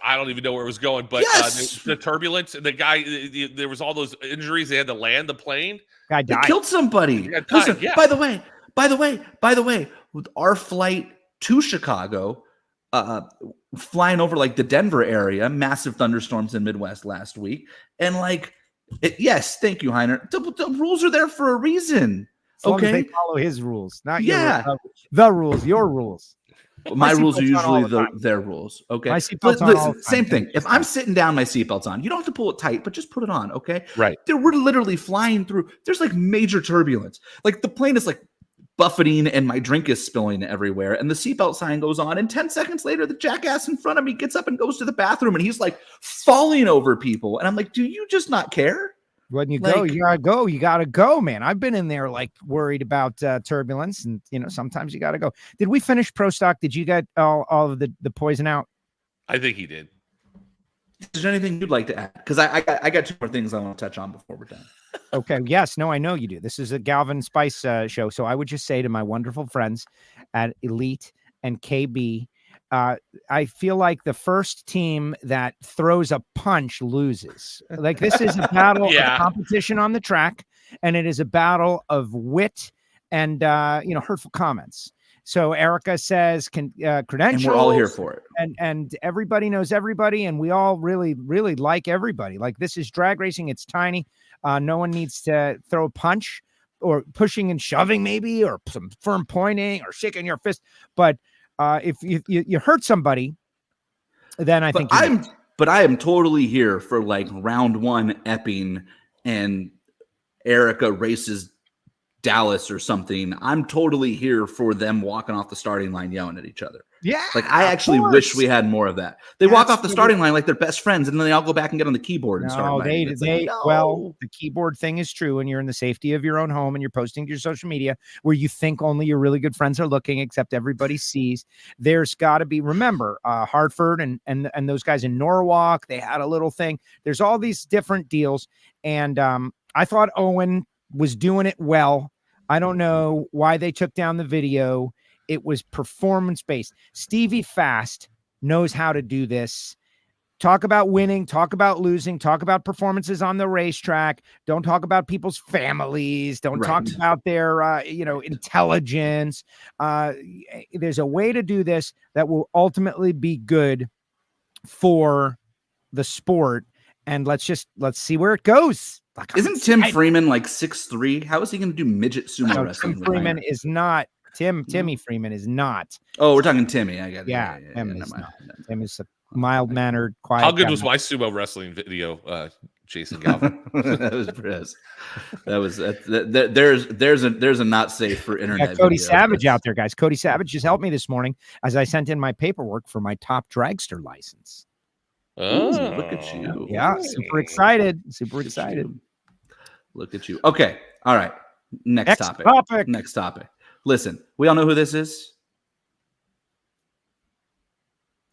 I don't even know where it was going, but yes! the turbulence and the guy, there was all those injuries. They had to land the plane. Guy died. They killed somebody. Listen, by the way, with our flight to Chicago, flying over like the Denver area, massive thunderstorms in Midwest last week, and like, yes, thank you, Heiner. The rules are there for a reason. As long as they follow his rules, not the rules, your rules. My rules are usually their rules. Okay. My seatbelt's on all the time. Same thing. If I'm sitting down, my seatbelt's on. You don't have to pull it tight, but just put it on. Okay. Right. We're literally flying through. There's like major turbulence. Like the plane is like buffeting and my drink is spilling everywhere. And the seatbelt sign goes on. And 10 seconds later, the jackass in front of me gets up and goes to the bathroom and he's like falling over people. And I'm like, do you just not care? When you go, you gotta go, man. I've been in there like worried about turbulence, and sometimes you gotta go. Did we finish Pro Stock? Did you get all of the poison out? I think he did. Is there anything you'd like to add? Because I got two more things I want to touch on before we're done. Okay. Yes. No, I know you do. This is a Galvin Spice show. So I would just say to my wonderful friends at Elite and KB, I feel like the first team that throws a punch loses. Like this is a battle of competition on the track, and it is a battle of wit and hurtful comments. So Erica says credentials, and we're all here for it. And everybody knows everybody, and we all really, really like everybody. Like this is drag racing. It's tiny. No one needs to throw a punch or pushing and shoving, maybe, or some firm pointing or shaking your fist. But if you hurt somebody, then I think I am totally here for like round one epping and Erica races Dallas or something. I'm totally here for them walking off the starting line yelling at each other. Yeah. Like I actually wish we had more of that. They walk off the starting line like they're best friends, and then they all go back and get on the keyboard and start. Well, the keyboard thing is true, and you're in the safety of your own home and you're posting to your social media where you think only your really good friends are looking, except everybody sees. There's got to be, remember, Hartford and those guys in Norwalk, they had a little thing. There's all these different deals, and I thought Owen was doing it well. I don't know why they took down the video. It was performance-based. Stevie Fast knows how to do this. Talk about winning, talk about losing, talk about performances on the racetrack. Don't talk about people's families. Don't talk about their, intelligence. There's a way to do this that will ultimately be good for the sport. And let's see where it goes. Like, isn't Tim Freeman like 6'3"? How is he going to do midget sumo wrestling? Tim Freeman is not. Timmy Freeman is not. Oh, we're talking Timmy. I got it. Yeah, Tim is a mild-mannered, quiet. How good was my sumo wrestling video, Jason Galvin? There's a not safe for internet. Cody Savage out there, guys. Cody Savage just helped me this morning as I sent in my paperwork for my top dragster license. Oh, look at you! Yeah, super excited. Super excited. Look at you. Okay, all right. Next topic. Next topic. Listen, we all know who this is.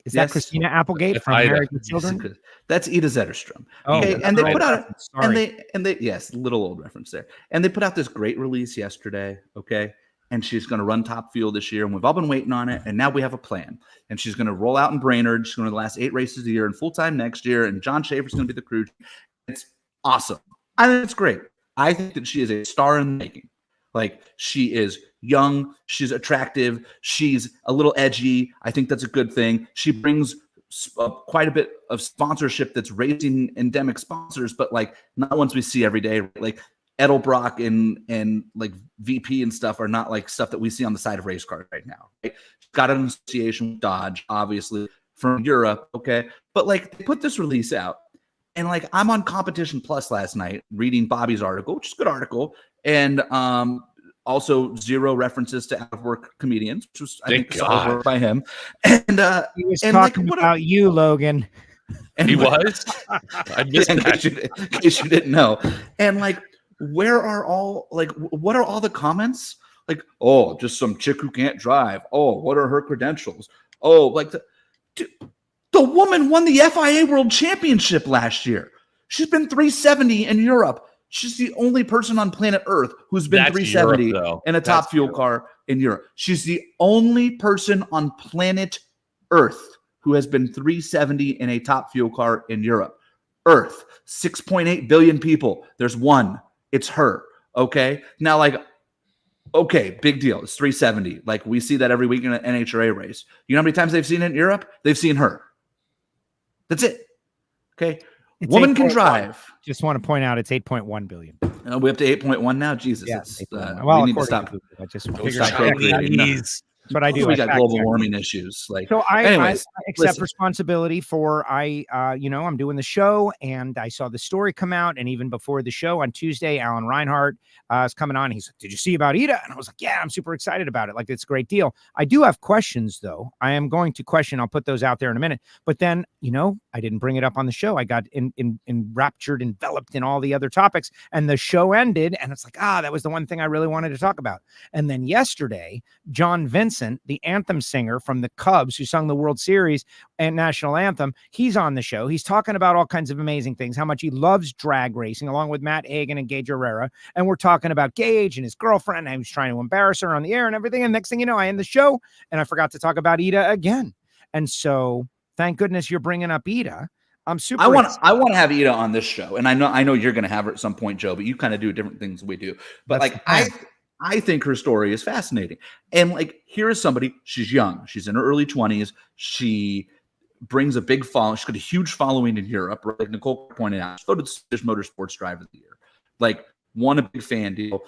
Is that Christina Applegate from Married with Children? That's Ida Zetterstrom. Okay, and they put out yes, little old reference there. And they put out this great release yesterday. Okay, and she's going to run Top Fuel this year, and we've all been waiting on it. And now we have a plan. And she's going to roll out in Brainerd. She's going to the last 8 races of the year and full time next year. And John Schaefer's going to be the crew. It's awesome. I think it's great. I think that she is a star in the making. Like, she is young, she's attractive, she's a little edgy. I think that's a good thing. She brings quite a bit of sponsorship that's racing endemic sponsors, but like not ones we see every day. Like Edelbrock and like VP and stuff are not like stuff that we see on the side of race cars right now. Right? Got an association with Dodge, obviously from Europe, okay? But like they put this release out, and like I'm on Competition Plus last night reading Bobby's article, which is a good article, and also zero references to out of work comedians, which was I think solid work by him. And he was talking about you, Logan. And he was. I missed that. In case you didn't know. And like, where are all like? What are all the comments? Like, oh, just some chick who can't drive. Oh, what are her credentials? Oh, like the woman won the FIA World Championship last year. She's been 370 in Europe. She's the only person on planet Earth who's been 370 in a top fuel car in Europe. She's the only person on planet Earth who has been 370 in a top fuel car in Europe. Earth, 6.8 billion people. There's one. It's her. Okay. Now, like, okay, big deal. It's 370. Like, we see that every week in an NHRA race. You know how many times they've seen it in Europe? They've seen her. That's it. Okay. It's woman can drive. Just want to point out it's 8.1 billion. We're up to 8.1 now. Jesus. Yeah, well, we need to stop. I just stop procreating. But I do. We got global warming issues. Like, so anyways, I accept responsibility for I'm doing the show, and I saw the story come out, and even before the show on Tuesday, Alan Reinhart is coming on. He's like, "Did you see about Ida?" And I was like, "Yeah, I'm super excited about it. Like, it's a great deal." I do have questions, though. I am going to question. I'll put those out there in a minute. But then, I didn't bring it up on the show. I got enraptured, enveloped in all the other topics, and the show ended, and it's like, that was the one thing I really wanted to talk about. And then yesterday, John Vincent, the anthem singer from the Cubs who sung the World Series and national anthem, he's on the show. He's talking about all kinds of amazing things, how much he loves drag racing, along with Matt Hagan and Gage Herrera. And we're talking about Gage and his girlfriend, and he was trying to embarrass her on the air and everything. And next thing you know, I end the show and I forgot to talk about Ida again. And so thank goodness you're bringing up Ida. I'm super. I want to have Ida on this show, and I know you're going to have her at some point, Joe. But you kind of do different things than we do. But I think her story is fascinating. And like, here is somebody, she's young. She's in her early 20s. She brings a big following. She's got a huge following in Europe. Like Nicole pointed out, she voted Swedish Motorsports Driver of the Year. Like, won a big fan deal.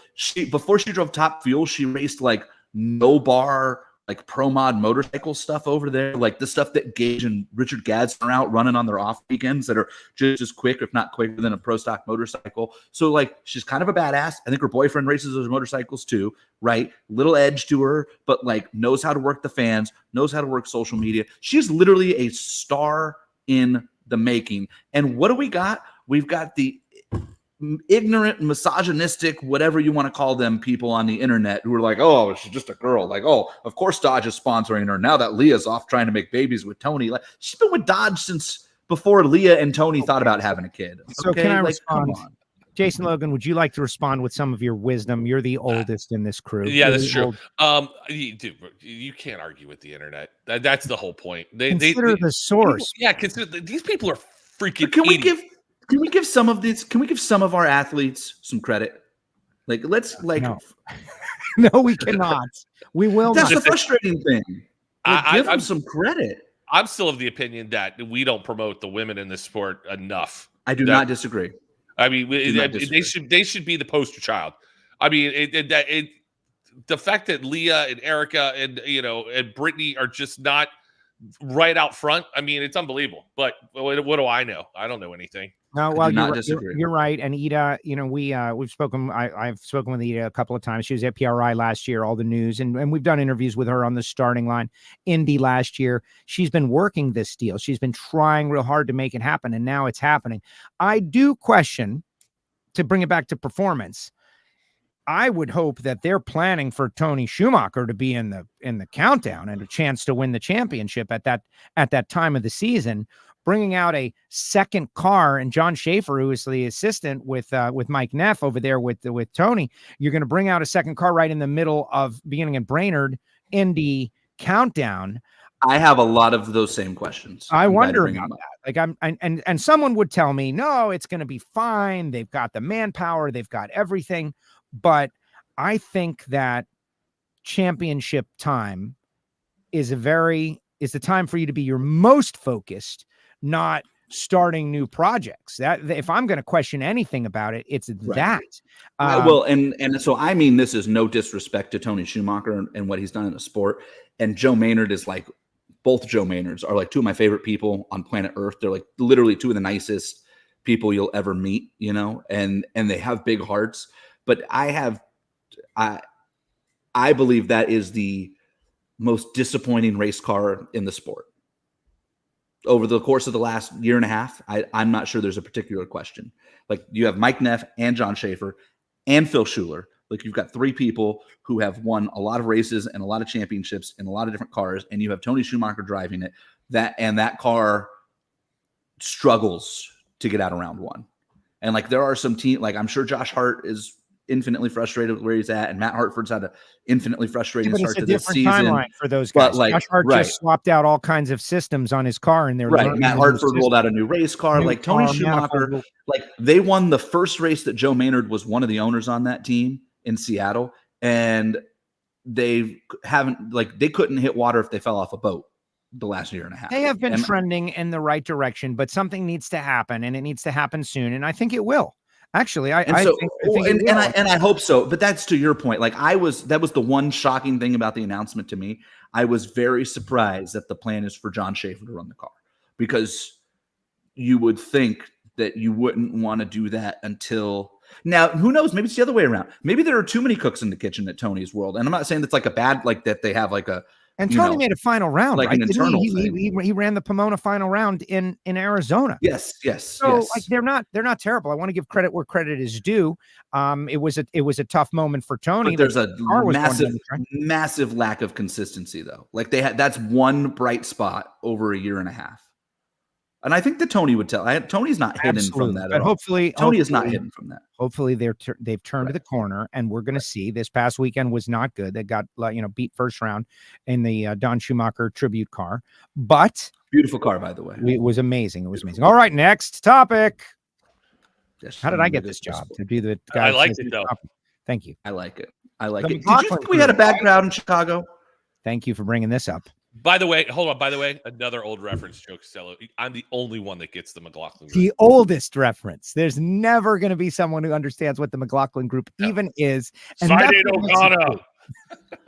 Before she drove Top Fuel, she raced like no bar, like pro mod motorcycle stuff over there. Like the stuff that Gage and Richard Gadsden are out running on their off weekends that are just as quick, if not quicker than a pro stock motorcycle. So like, she's kind of a badass. I think her boyfriend races those motorcycles too, right? Little edge to her, but like knows how to work the fans, knows how to work social media. She's literally a star in the making. And what do we got? We've got the ignorant, misogynistic, whatever you want to call them, people on the internet who are like, oh, she's just a girl. Like, oh, of course Dodge is sponsoring her. Now that Leah's off trying to make babies with Tony. Like, she's been with Dodge since before Leah and Tony thought about having a kid. So can I respond? Jason Logan, would you like to respond with some of your wisdom? You're the oldest in this crew. Yeah, that's true. Dude, you can't argue with the internet. That's the whole point. Consider the source. Consider these people are freaking. Can we give some of this? Can we give some of our athletes some credit? Like, let's like. No, no, we cannot. We will. That's not. the frustrating thing. Like, give them some credit. I'm still of the opinion that we don't promote the women in the sport enough. I do not disagree. I mean, they should be the poster child. I mean, the fact that Leah and Erica and and Brittany are just not right out front. I mean, it's unbelievable. But what do I know? I don't know anything. No, well, you're right. And Ida, we've spoken. I've spoken with Ida a couple of times. She was at PRI last year, all the news, and we've done interviews with her on the starting line. Indy last year, she's been working this deal. She's been trying real hard to make it happen, and now it's happening. I do question, to bring it back to performance, I would hope that they're planning for Tony Schumacher to be in the countdown and a chance to win the championship at that time of the season. Bringing out a second car, and John Schaefer, who is the assistant with Mike Neff over there with Tony, you're going to bring out a second car right in the middle of beginning in Brainerd Indy countdown. I have a lot of those same questions. I wonder about that. Like and someone would tell me, no, it's going to be fine. They've got the manpower, they've got everything, but I think that championship time is the time for you to be your most focused, not starting new projects. That if I'm going to question anything about it, it's that. Well, and so I mean, this is no disrespect to Tony Schumacher and what he's done in the sport. And Joe Maynard is like, both Joe Maynards are like two of my favorite people on planet Earth. They're like literally two of the nicest people you'll ever meet, you know, and they have big hearts. But I believe that is the most disappointing race car in the sport. Over the course of the last year and a half, I'm not sure there's a particular question. Like you have Mike Neff and John Schaefer and Phil Schuler. Like you've got three people who have won a lot of races and a lot of championships in a lot of different cars, and you have Tony Schumacher driving it. That car struggles to get out of round one. And like there are some teams, like I'm sure Josh Hart is infinitely frustrated with where he's at, and Matt Hartford's had an infinitely frustrating start to this season. Timeline for those guys. But like, Josh Hart just swapped out all kinds of systems on his car, and they're Matt Hartford rolled out a new race car. Like Tony Schumacher, like they won the first race that Joe Maynard was one of the owners on that team in Seattle, and they couldn't hit water if they fell off a boat the last year and a half. They have been trending in the right direction, but something needs to happen, and it needs to happen soon, and I think it will. Actually, I hope so. But that's to your point. Like that was the one shocking thing about the announcement to me. I was very surprised that the plan is for John Schaefer to run the car, because you would think that you wouldn't want to do that until now. Who knows? Maybe it's the other way around. Maybe there are too many cooks in the kitchen at Tony's world. And I'm not saying that's like a bad, like that they have like a. And Tony made a final round, like right? an internal thing. He ran the Pomona final round in Arizona. Yes. So like they're not terrible. I want to give credit where credit is due. It was a tough moment for Tony. But there's a massive lack of consistency though. Like that's one bright spot over a year and a half. And I think that Tony would tell. Tony's not hidden from that. But hopefully, Tony is not hidden from that. Hopefully, they've turned the corner, and we're going to see. This past weekend was not good. They got beat first round in the Don Schumacher tribute car, but beautiful car, by the way. It was amazing. It was amazing. All right, next topic. How did I get this job to be the guy? I liked it though. Thank you. I like it. Did you think we had a bad crowd in Chicago? Thank you for bringing this up. By the way, hold on. By the way, another old reference, Joe Castello. I'm the only one that gets the McLaughlin group. The oldest reference. There's never going to be someone who understands what the McLaughlin group even is. And O'Connor.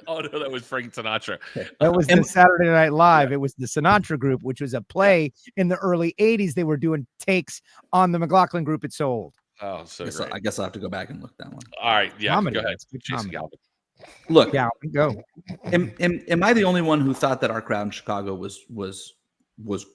Oh no, that was Frank Sinatra. That was the Saturday Night Live. It was the Sinatra group, which was a play in the early 80s. They were doing takes on the McLaughlin group. It's so old. Oh, so I guess I'll have to go back and look that one. All right. Yeah. Comedy. Go ahead. Jason Galvin. Look, yeah, go. Am I the only one who thought that our crowd in Chicago was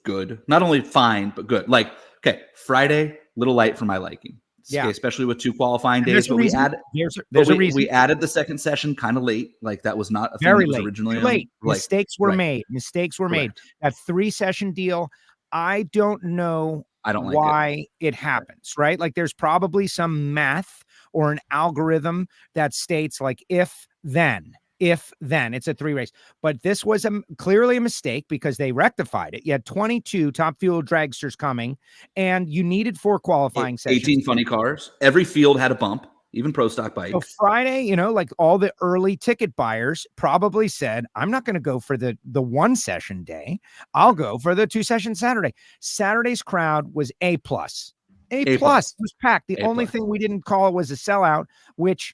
good? Not only fine, but good. Like, okay, Friday, little light for my liking. Yeah, okay, especially with two qualifying days. But we added we added the second session kind of late. Like that was not a thing that was originally late. Mistakes were made. Mistakes were made. That 3-session deal. I don't know. I don't like why it happens, right? Like there's probably some math or an algorithm that states like if then it's a 3 race. But this was clearly a mistake because they rectified it. You had 22 top fuel dragsters coming and you needed 4 qualifying sessions. 18 funny cars. Every field had a bump, even pro stock bikes. So Friday, like all the early ticket buyers probably said, I'm not going to go for the 1-session day. I'll go for the 2-session Saturday. Saturday's crowd was A+. A plus. It was packed. The only thing we didn't call it was a sellout, which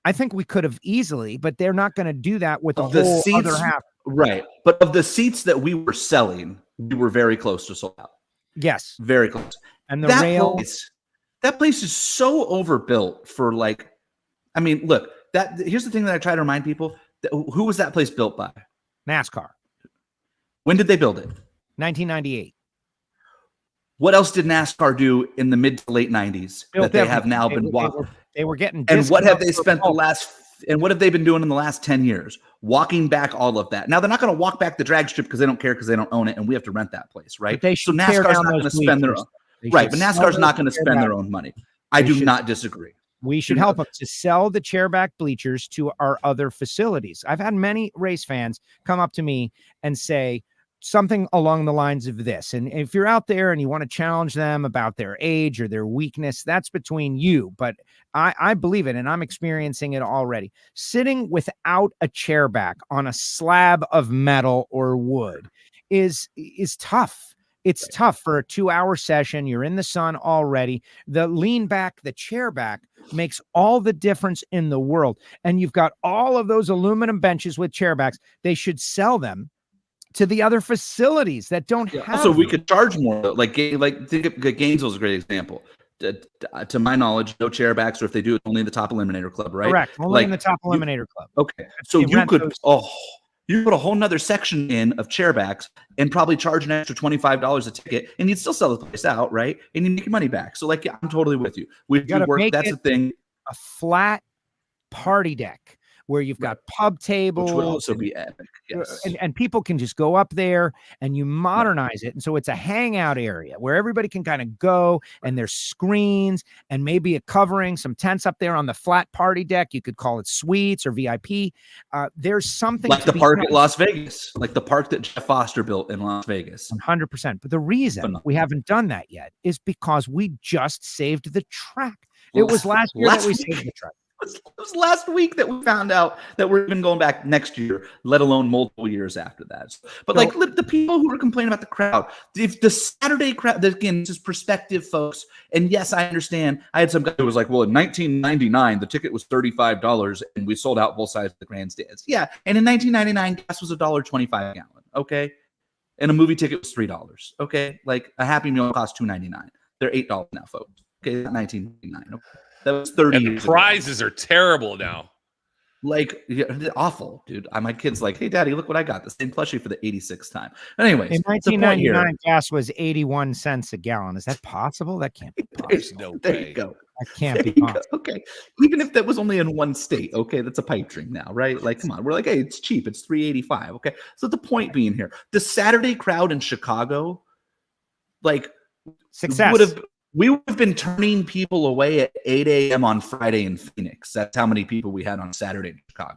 I think we could have easily, but they're not going to do that with the whole other half. Right. But of the seats that we were selling, we were very close to sold out. Yes. Very close. And the rail. That place is so overbuilt for like, I mean, look, here's the thing that I try to remind people. Who was that place built by? NASCAR. When did they build it? 1998. What else did NASCAR do in the mid to late 90s that they have now been walking? They were getting. And what have they spent and what have they been doing in the last 10 years? Walking back all of that. Now they're not going to walk back the drag strip because they don't care because they don't own it and we have to rent that place, right? So NASCAR's not going to spend their own. Right, but NASCAR's not going to spend their own money. I do not disagree. We should help them to sell the chairback bleachers to our other facilities. I've had many race fans come up to me and say, something along the lines of this. And if you're out there and you want to challenge them about their age or their weakness, that's between you. But I believe it, and I'm experiencing it already. Sitting without a chair back on a slab of metal or wood is tough. It's tough for a 2-hour session. You're in the sun already. The lean back, the chair back makes all the difference in the world. And you've got all of those aluminum benches with chair backs. They should sell them to the other facilities that don't have. Also, we could charge more. Like Gainesville is a great example. To my knowledge, no chair backs, or if they do, it's only in the top eliminator club, right? Correct. Only in the top eliminator club. Okay. So you could you put a whole nother section in of chairbacks and probably charge an extra $25 a ticket, and you'd still sell the place out, right? And you make your money back. So, like, yeah, I'm totally with you. We do work. That's the thing. A flat party deck where you've got pub tables, which would also be epic. Yes. And people can just go up there and you modernize it. And so it's a hangout area where everybody can kind of go, and there's screens and maybe a covering, some tents up there on the flat party deck. You could call it suites or VIP. There's something like the park at Las Vegas, like the park that Jeff Foster built in Las Vegas. 100%. But the reason we haven't done that yet is because we just saved the track. It was last year that we saved the track. It was last week that we found out that we're even going back next year, let alone multiple years after that. But like the people who are complaining about the crowd, if the Saturday crowd, again, this is perspective, folks. And yes, I understand. I had some guy who was like, well, in 1999, the ticket was $35 and we sold out both sides of the grandstands. Yeah. And in 1999, gas was $1.25 a gallon. Okay. And a movie ticket was $3. Okay. Like a Happy Meal cost $2.99. They're $8 now, folks. Okay. 1999. Okay. That was 30 years ago. Prizes are terrible now. Like, yeah, awful, dude. My kid's like, hey, daddy, look what I got. The same plushie for the 86th time. Anyways, in 1999, gas was 81 cents a gallon. Is that possible? That can't be possible. There's no way. There you go. That can't be possible. Okay. Even if that was only in one state, okay, that's a pipe dream now, right? Like, come on. We're like, hey, it's cheap. It's $3.85. Okay. So the point being here, the Saturday crowd in Chicago, like, success. We would have been turning people away at 8 a.m. on Friday in Phoenix. That's how many people we had on Saturday in Chicago.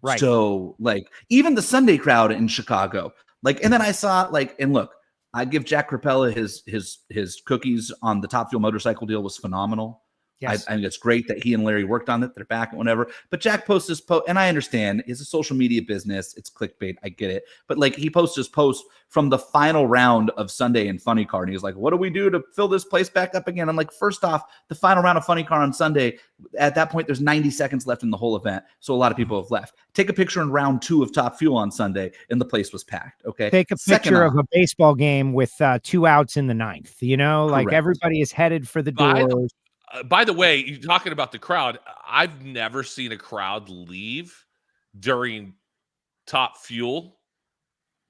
Right. So, like, even the Sunday crowd in Chicago, like, and then I saw, like, and look, I give Jack Crapella his cookies on the Top Fuel motorcycle deal was phenomenal. Yes. I think it's great that he and Larry worked on it. They're back and whatever. But Jack posts this post, and I understand it's a social media business. It's clickbait. I get it. But like he posts his post from the final round of Sunday in Funny Car, and he's like, "What do we do to fill this place back up again?" I'm like, first off, the final round of Funny Car on Sunday. At that point, there's 90 seconds left in the whole event, so a lot of people have left. Take a picture in round 2 of Top Fuel on Sunday, and the place was packed. Okay. Take a picture of a baseball game with 2 outs in the 9th. You know, like everybody is headed for the doors. By the way, you're talking about the crowd. I've never seen a crowd leave during Top Fuel.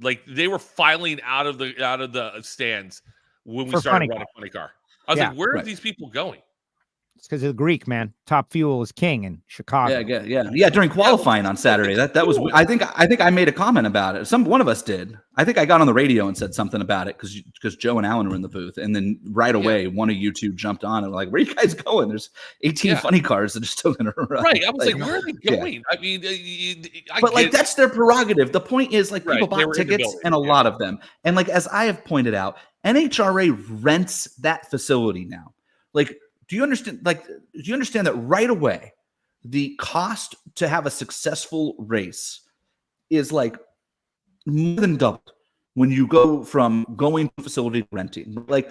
Like they were filing out of the stands when we started running Funny Car. I was like, where are these people going? It's because of the Greek, man. Top Fuel is king in Chicago. Yeah. During qualifying on Saturday, that was. I think I made a comment about it. One of us did. I think I got on the radio and said something about it because Joe and Alan were in the booth, and then right away one of you two jumped on and like, "Where are you guys going? There's 18 funny cars that are still going to run." Right. I was like, "Where are they going?" Yeah. I mean, but like that's their prerogative. The point is, like, people bought tickets, and a lot of them, and like as I have pointed out, NHRA rents that facility now. Like. Do you understand that right away, the cost to have a successful race is like more than doubled when you go from going to facility to renting? Like,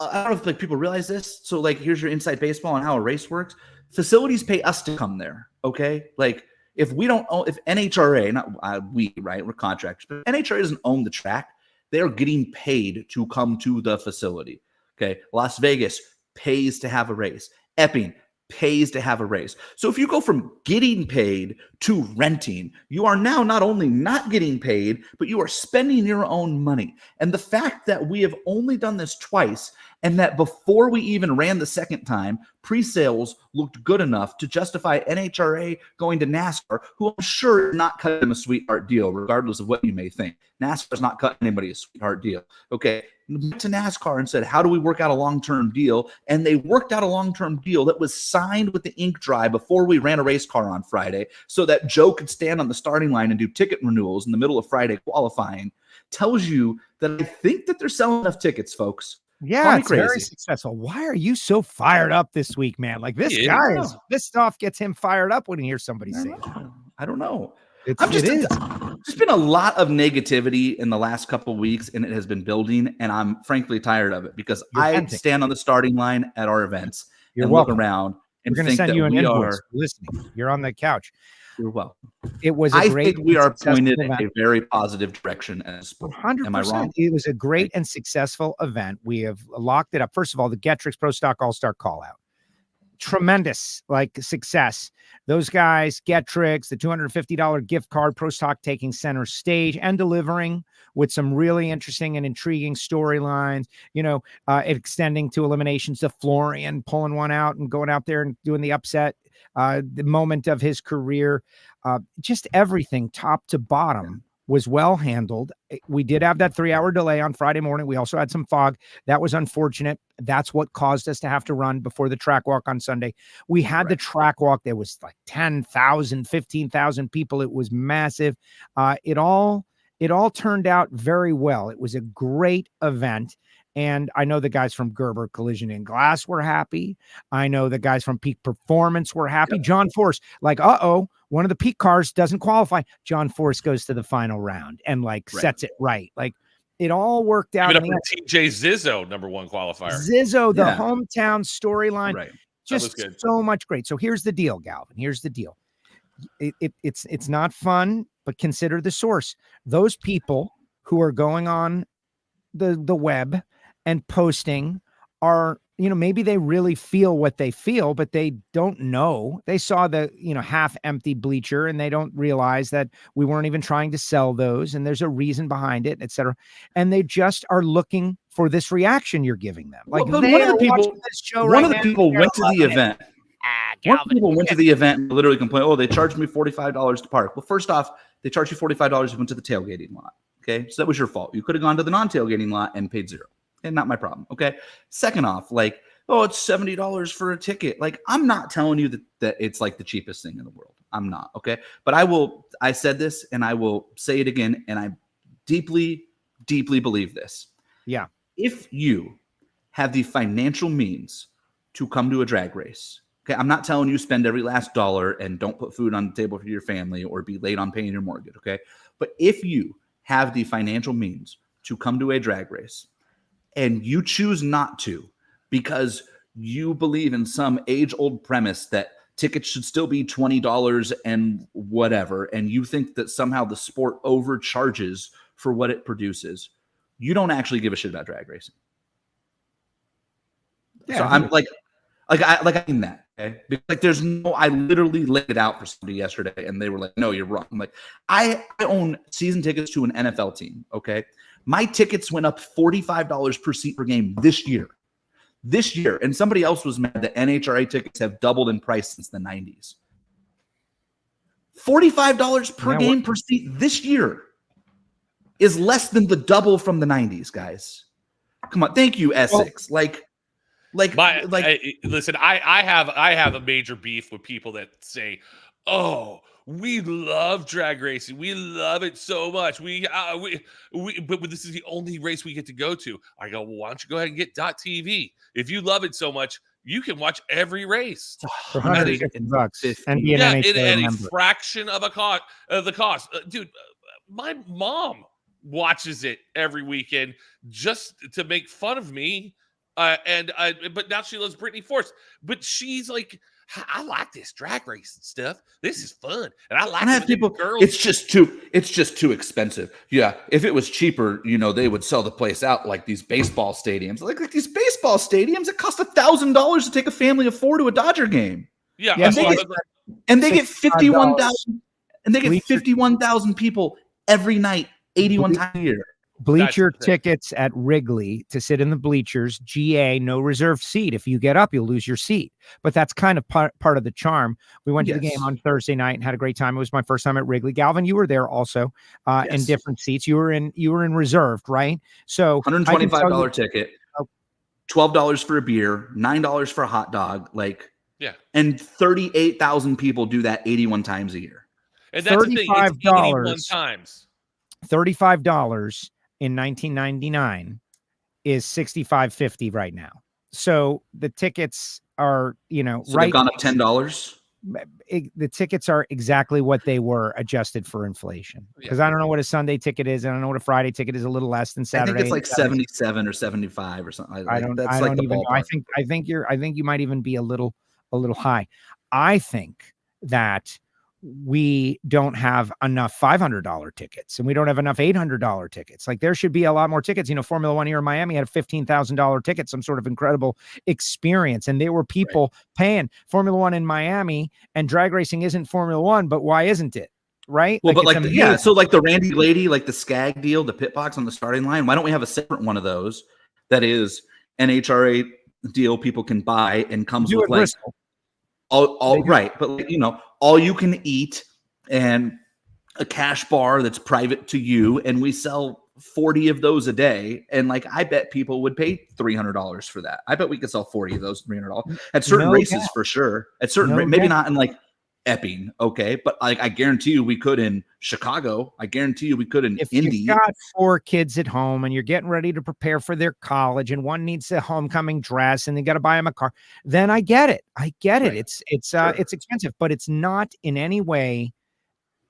I don't know if like people realize this. So like, here's your inside baseball on how a race works. Facilities pay us to come there. Okay. Like if NHRA, not we, right? We're contractors, but NHRA doesn't own the track. They're getting paid to come to the facility. Okay. Las Vegas pays to have a race. Epping pays to have a race. So if you go from getting paid to renting, you are now not only not getting paid, but you are spending your own money. And the fact that we have only done this twice, and that before we even ran the second time, pre-sales looked good enough to justify NHRA going to NASCAR, who I'm sure is not cutting them a sweetheart deal, regardless of what you may think. NASCAR's not cutting anybody a sweetheart deal. Okay. Went to NASCAR and said, how do we work out a long-term deal? And they worked out a long-term deal that was signed with the ink dry before we ran a race car on Friday so that Joe could stand on the starting line and do ticket renewals in the middle of Friday qualifying. tells you that I think that they're selling enough tickets, folks. Yeah, it's very successful. Why are you so fired up this week, man? Like this guy is, this stuff gets him fired up when he hears somebody say that. I don't know. It There's is. been a lot of negativity in the last couple of weeks, and it has been building, and I'm frankly tired of it because I stand on the starting line at our events and look around and think that we are listening. You're on the couch. You're welcome. It was. I think we are pointed in a very positive direction as sport. 100%. Am I wrong? It was a great and successful event. We have locked it up. First of all, the Getrix Pro Stock All-Star call out. Tremendous success. Those guys, Getrix, the $250 gift card, Pro Stock taking center stage and delivering with some really interesting and intriguing storylines, extending to eliminations to Florian, pulling one out and going out there and doing the upset, the moment of his career. Just everything top to bottom was well handled. We did have that 3-hour delay on Friday morning. We also had some fog. That was unfortunate. That's what caused us to have to run before the track walk on Sunday. We had the track walk. There was like 10,000, 15,000 people. It was massive. It all turned out very well. It was a great event. And I know the guys from Gerber Collision and Glass were happy. I know the guys from Peak Performance were happy. John Force, one of the Peak cars doesn't qualify. John Force goes to the final round and sets it right. It all worked out. Give it up for TJ Zizzo, #1 qualifier. Zizzo, the hometown storyline, Just so much great. So here's the deal, Galvin. Here's the deal. It's not fun, but consider the source. Those people who are going on the web and posting are, maybe they really feel what they feel, but they don't know. They saw the, half empty bleacher and they don't realize that we weren't even trying to sell those. And there's a reason behind it, etc. And they just are looking for this reaction you're giving them. One of the people went to the event. One of the people went to the event and literally complained, "Oh, they charged me $45 to park." Well, first off, they charged you $45 if you went to the tailgating lot. Okay, so that was your fault. You could have gone to the non-tailgating lot and paid $0. And not my problem. Okay. Second off, it's $70 for a ticket. I'm not telling you that it's the cheapest thing in the world. I'm not. Okay. But I said this and I will say it again. And I deeply, deeply believe this. Yeah. If you have the financial means to come to a drag race, okay, I'm not telling you spend every last dollar and don't put food on the table for your family or be late on paying your mortgage. Okay. But if you have the financial means to come to a drag race, and you choose not to because you believe in some age-old premise that tickets should still be $20 and whatever, and you think that somehow the sport overcharges for what it produces, you don't actually give a shit about drag racing. Yeah, so I'm I mean that. Okay, because I literally laid it out for somebody yesterday, and they were like, "No, you're wrong." I'm like, I own season tickets to an NFL team. Okay. My tickets went up $45 per seat per game this year. And somebody else was mad that NHRA tickets have doubled in price since the 90s. $45 per game per seat this year is less than the double from the 90s, guys. Come on. Thank you, Essex. Listen, I have a major beef with people that say, "Oh, we love drag racing. We love it so much. But this is the only race we get to go to." I go, "Well, why don't you go ahead and get .tv? If you love it so much, you can watch every race for $150 and be a fraction of the cost." Dude, my mom watches it every weekend just to make fun of me. But now she loves Brittany Force. But she's like, "I like this drag race and stuff. This is fun." And I like people. Girls. It's just too expensive. Yeah. If it was cheaper, they would sell the place out like these baseball stadiums. Like these baseball stadiums, it costs $1,000 to take a family of 4 to a Dodger game. Yeah. And they get 51,000 and they get 51,000 people every night, 81 times a year. Bleacher tickets at Wrigley to sit in the bleachers, GA, no reserved seat. If you get up, you'll lose your seat. But that's kind of part of the charm. We went to the game on Thursday night and had a great time. It was my first time at Wrigley. Galvin, you were there also in different seats. You were in reserved, right? So $125 ticket, $12 for a beer, $9 for a hot dog. And 38,000 people do that 81 times a year. And that's the thing. It's 81 times. $35 in 1999 is $65.50 right now. So the tickets are, So they've gone up $10. The tickets are exactly what they were adjusted for inflation. Because I don't know what a Sunday ticket is. I don't know what a Friday ticket is. A little less than Saturday. I think it's like 77 or 75 or something. I don't even know. I think you might even be a little high. I think that we don't have enough $500 tickets and we don't have enough $800 tickets. Like there should be a lot more tickets. Formula One here in Miami had a $15,000 ticket, some sort of incredible experience. And there were people paying Formula One in Miami, and drag racing isn't Formula One, but why isn't it? Right. Well, but so like the Randy Lady, like the Skag deal, the pit box on the starting line. Why don't we have a separate one of those that is NHRA deal people can buy and comes with like Bristol. all right, but like, all you can eat and a cash bar that's private to you, and we sell 40 of those a day, and like I bet people would pay $300 for that. I bet we could sell 40 of those $300 at certain races for sure. At certain maybe not in like Epping, okay, but like I guarantee you we could in Chicago. I guarantee you we could in Indy. You've got 4 kids at home and you're getting ready to prepare for their college, and one needs a homecoming dress, and they got to buy them a car. Then I get it. Right. It's expensive, but it's not in any way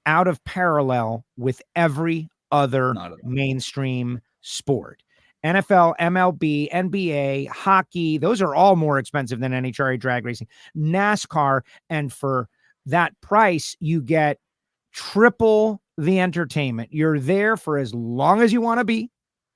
out of parallel with every other mainstream sport. NFL, MLB, NBA, hockey, those are all more expensive than NHRA drag racing, NASCAR, and for that price, you get triple the entertainment. You're there for as long as you want to be.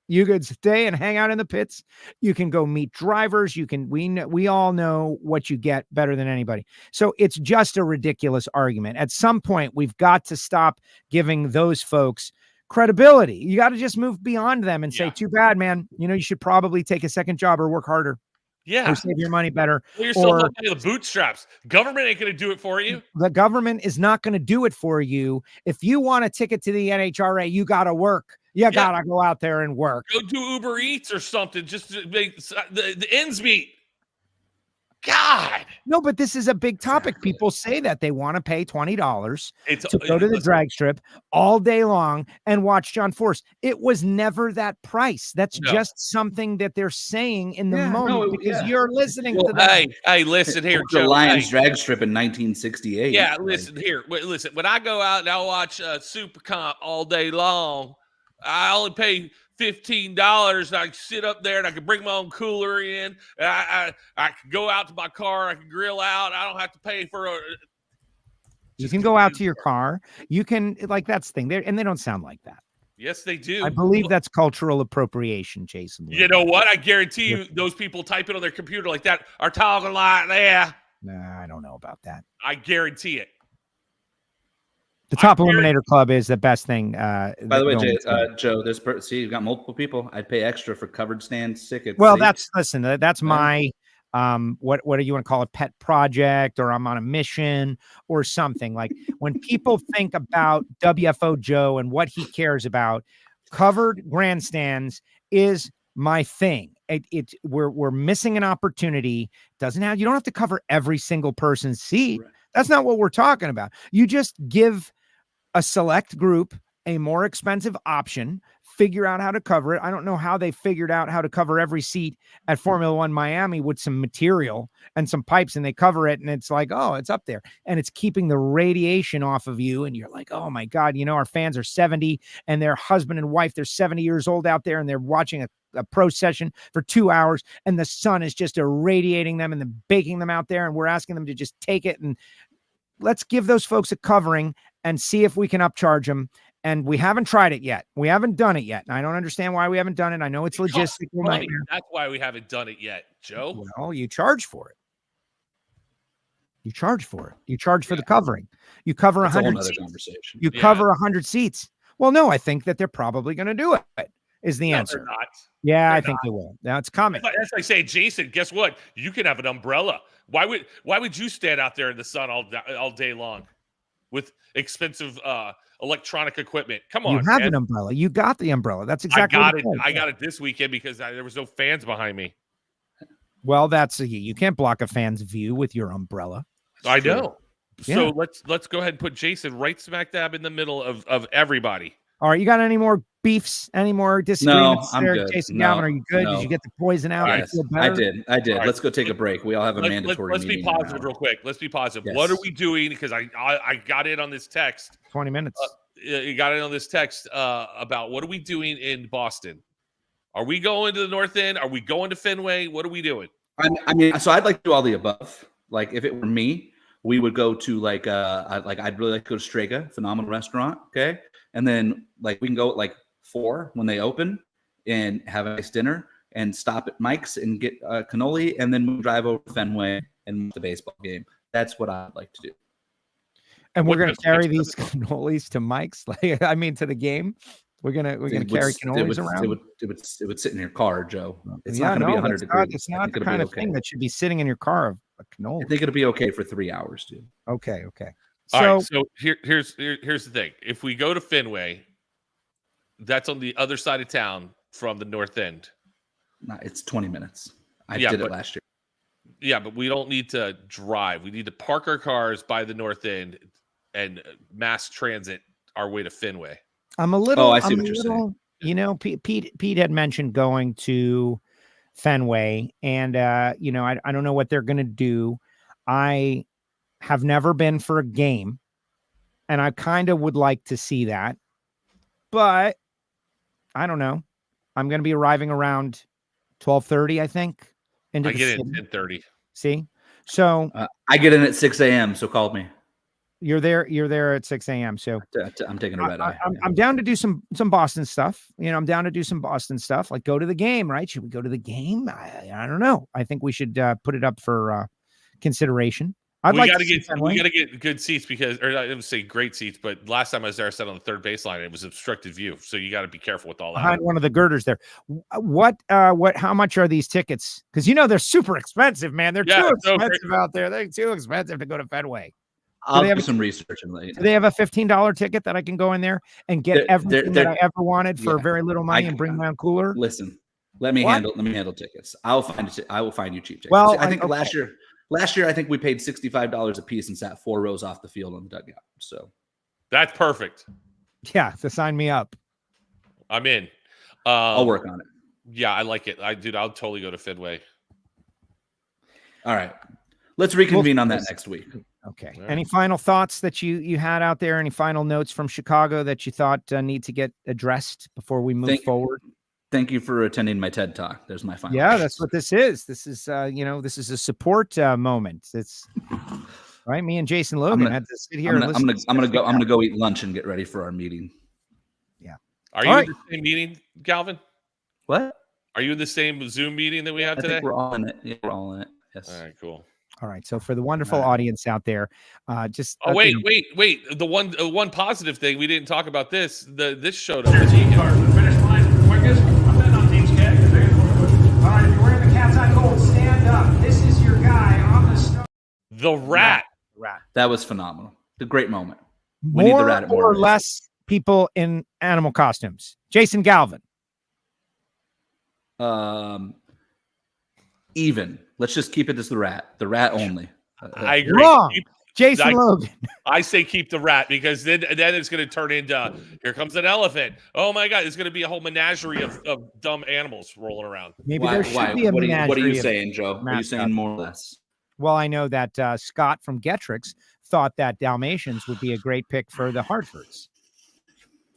You could stay and hang out in the pits. You can go meet drivers. We all know what you get better than anybody. So it's just a ridiculous argument. At some point, we've got to stop giving those folks credibility. You got to just move beyond them and say, too bad, man. You should probably take a second job or work harder. Yeah. Or save your money better. Well, you're still looking at the bootstraps. Government ain't going to do it for you. The government is not going to do it for you. If you want a ticket to the NHRA, you got to work. You got to go out there and work. Go do Uber Eats or something just to make the ends meet. God. No, but this is a big topic. People say that they want to pay $20 to go to the drag strip all day long and watch John Force. It was never that price. That's just something that they're saying in the moment because you're listening to them. Hey, listen here, Joe. The Lions drag strip in 1968. Yeah, listen here. Listen, when I go out and I watch Super Comp all day long, I only pay $15. I can sit up there and I can bring my own cooler in. I can go out to my car. I can grill out. I don't have to pay for a. You can go out to your car. You can that's the thing. And they don't sound like that. Yes, they do. I believe that's cultural appropriation, Jason. You know what? I guarantee you those people typing on their computer like that are talking like that. Nah, I don't know about that. I guarantee it. The Top Eliminator Club is the best thing. By the way, Joe, you've got multiple people. I'd pay extra for covered stand tickets. Well, that's my what do you want to call it? Pet project, or I'm on a mission or something. Like when people think about WFO Joe and what he cares about, covered grandstands is my thing. We're missing an opportunity. You don't have to cover every single person's seat. Right. That's not what we're talking about. You just give a select group a more expensive option, figure out how to cover it. I don't know how they figured out how to cover every seat at Formula One Miami with some material and some pipes, and they cover it and it's like, oh, it's up there and it's keeping the radiation off of you. And you're like, oh my God, our fans are 70 and their husband and wife, they're 70 years old out there and they're watching a pro session for 2 hours and the sun is just irradiating them and then baking them out there. And we're asking them to just take it, and let's give those folks a covering and see if we can upcharge them. And we haven't tried it yet. We haven't done it yet. And I don't understand why we haven't done it. I know it's logistical. That's why we haven't done it yet, Joe. Well, you charge for it. You charge for the covering. You cover 100 seats. You cover 100 seats. Well, no, I think that they're probably going to do it. Is the answer? They're not. Yeah, I think they will. Now it's coming. That's like saying, Jason, guess what? You can have an umbrella. Why would you stand out there in the sun all day long with expensive electronic equipment? Come on, you have an umbrella. You got the umbrella. That's exactly. I got it this weekend because there was no fans behind me. Well, you can't block a fan's view with your umbrella. I know. Yeah. So let's go ahead and put Jason right smack dab in the middle of everybody. All right, you got any more beefs? Any more disagreements? I'm there, good. Jason No, Galvin, are you good? no. Did you get the poison out? Right. You feel I better? did. I did. All right. Let's go take a break. We all have a mandatory Let's be meeting in an positive hour. real quick. Let's be positive. Yes. What are we doing? Because I got in on this text. 20 minutes. You got in on this text about what are we doing in Boston? Are we going to the North End? Are we going to Fenway? What are we doing? I mean, so I'd like to do all the above. Like, if it were me, we would go to I'd really like to go to Strega, phenomenal restaurant. Okay, and then like we can go at like 4 when they open and have a nice dinner and stop at Mike's and get cannoli, and then we'll drive over to Fenway and watch the baseball game. That's what I'd like to do. And we're What going to carry these cannolis to Mike's. Like, I mean, to the game. We're gonna carry cannolis around. It would sit in your car, Joe. It's Yeah, not going to be 100 it's degrees. It's not the kind of thing that should be sitting in your car. A cannoli. I think it'll be okay for 3 hours, dude. Okay. All right, so here's the thing. If we go to Fenway, that's on the other side of town from the North End. No, it's 20 minutes. I did it last year. Yeah, but we don't need to drive. We need to park our cars by the North End and mass transit our way to Fenway. I'm a little. Oh, I see what you're saying. You know, Pete had mentioned going to Fenway, and I don't know what they're going to do. I have never been for a game, and I kind of would like to see that, but I don't know. I'm going to be arriving around 12:30, I think. I get in at 10:30. See, so I get in at 6 a.m. So call me. You're there at 6 a.m. So I'm taking a red eye. I'm down to do some Boston stuff. I'm down to do some Boston stuff, like go to the game, right? Should we go to the game? I don't know. I think we should put it up for consideration. We got to get good seats because, or I didn't say great seats, but last time I was there, I sat on the third baseline and it was obstructed view. So you got to be careful with all that. Behind one of the girders there. How much are these tickets? Because they're super expensive, man. They're too expensive out there. They're too expensive to go to Fenway. I'll do some research and do they have a $15 ticket that I can go in there and get everything that I ever wanted for very little money and bring my own cooler? Listen, let me handle tickets. I will find you cheap tickets. Well, I think last year I think we paid $65 a piece and sat 4 rows off the field on the dugout. So that's perfect. Yeah, so sign me up. I'm in. I'll work on it. Yeah, I like it. I'll totally go to Fenway. All right. Let's reconvene on that next week. Okay. Right. Any final thoughts that you had out there? Any final notes from Chicago that you thought need to get addressed before we move forward? Thank you for attending my TED Talk. There's my final. Yeah, that's what this is. This is this is a support moment. It's right. Me and Jason Logan had to sit here. I'm gonna go eat lunch and get ready for our meeting. Yeah. Are you in the same meeting, Galvin? What? Are you in the same Zoom meeting that we have today? I think we're all in it. Yeah, we're all in it. Yes. All right. Cool. All right. So for the wonderful audience out there, just wait. The one positive thing we didn't talk about this showed up. The finish line is the quickest. I'm betting on Team Skag. All right, if you're wearing the cat's eye gold, stand up. This is your guy on the start. The rat. That was phenomenal. The great moment. We need the rat at more or less people in animal costumes. Jason Galvin. Even. Let's just keep it as the rat only. I agree. Wrong. Jason Logan. I say keep the rat because then it's going to turn into here comes an elephant. Oh my God, it's going to be a whole menagerie of dumb animals rolling around. Maybe there should be a menagerie. What are you saying, Joe? Are you saying more or less? Well, I know that Scott from Getrix thought that Dalmatians would be a great pick for the Hartfords.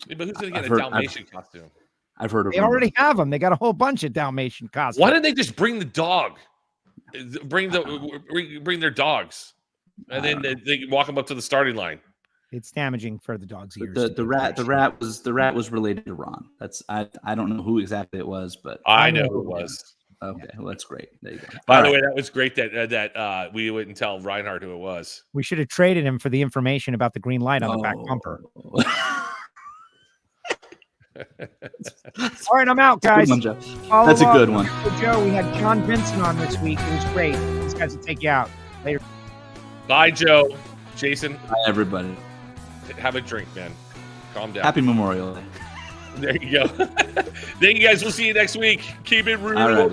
Yeah, but who's going to get a Dalmatian costume? I've heard of. They already have them. They got a whole bunch of Dalmatian costumes. Why didn't they just bring the dog? Bring their dogs, and then they can walk them up to the starting line. It's damaging for the dog's ears. The rat was related to Ron. That's I don't know who exactly it was, but I know who it was. Okay, well that's great. There you go. By the way, that was great that we wouldn't tell Reinhardt who it was. We should have traded him for the information about the green light on the back bumper. All right, I'm out, guys. That's a good one. Joe, we had John Vincent on this week. It was great. These guys will take you out later. Bye, Joe. Jason. Bye, everybody. Have a drink, man. Calm down. Happy Memorial Day. There you go. Thank you, guys. We'll see you next week. Keep it real.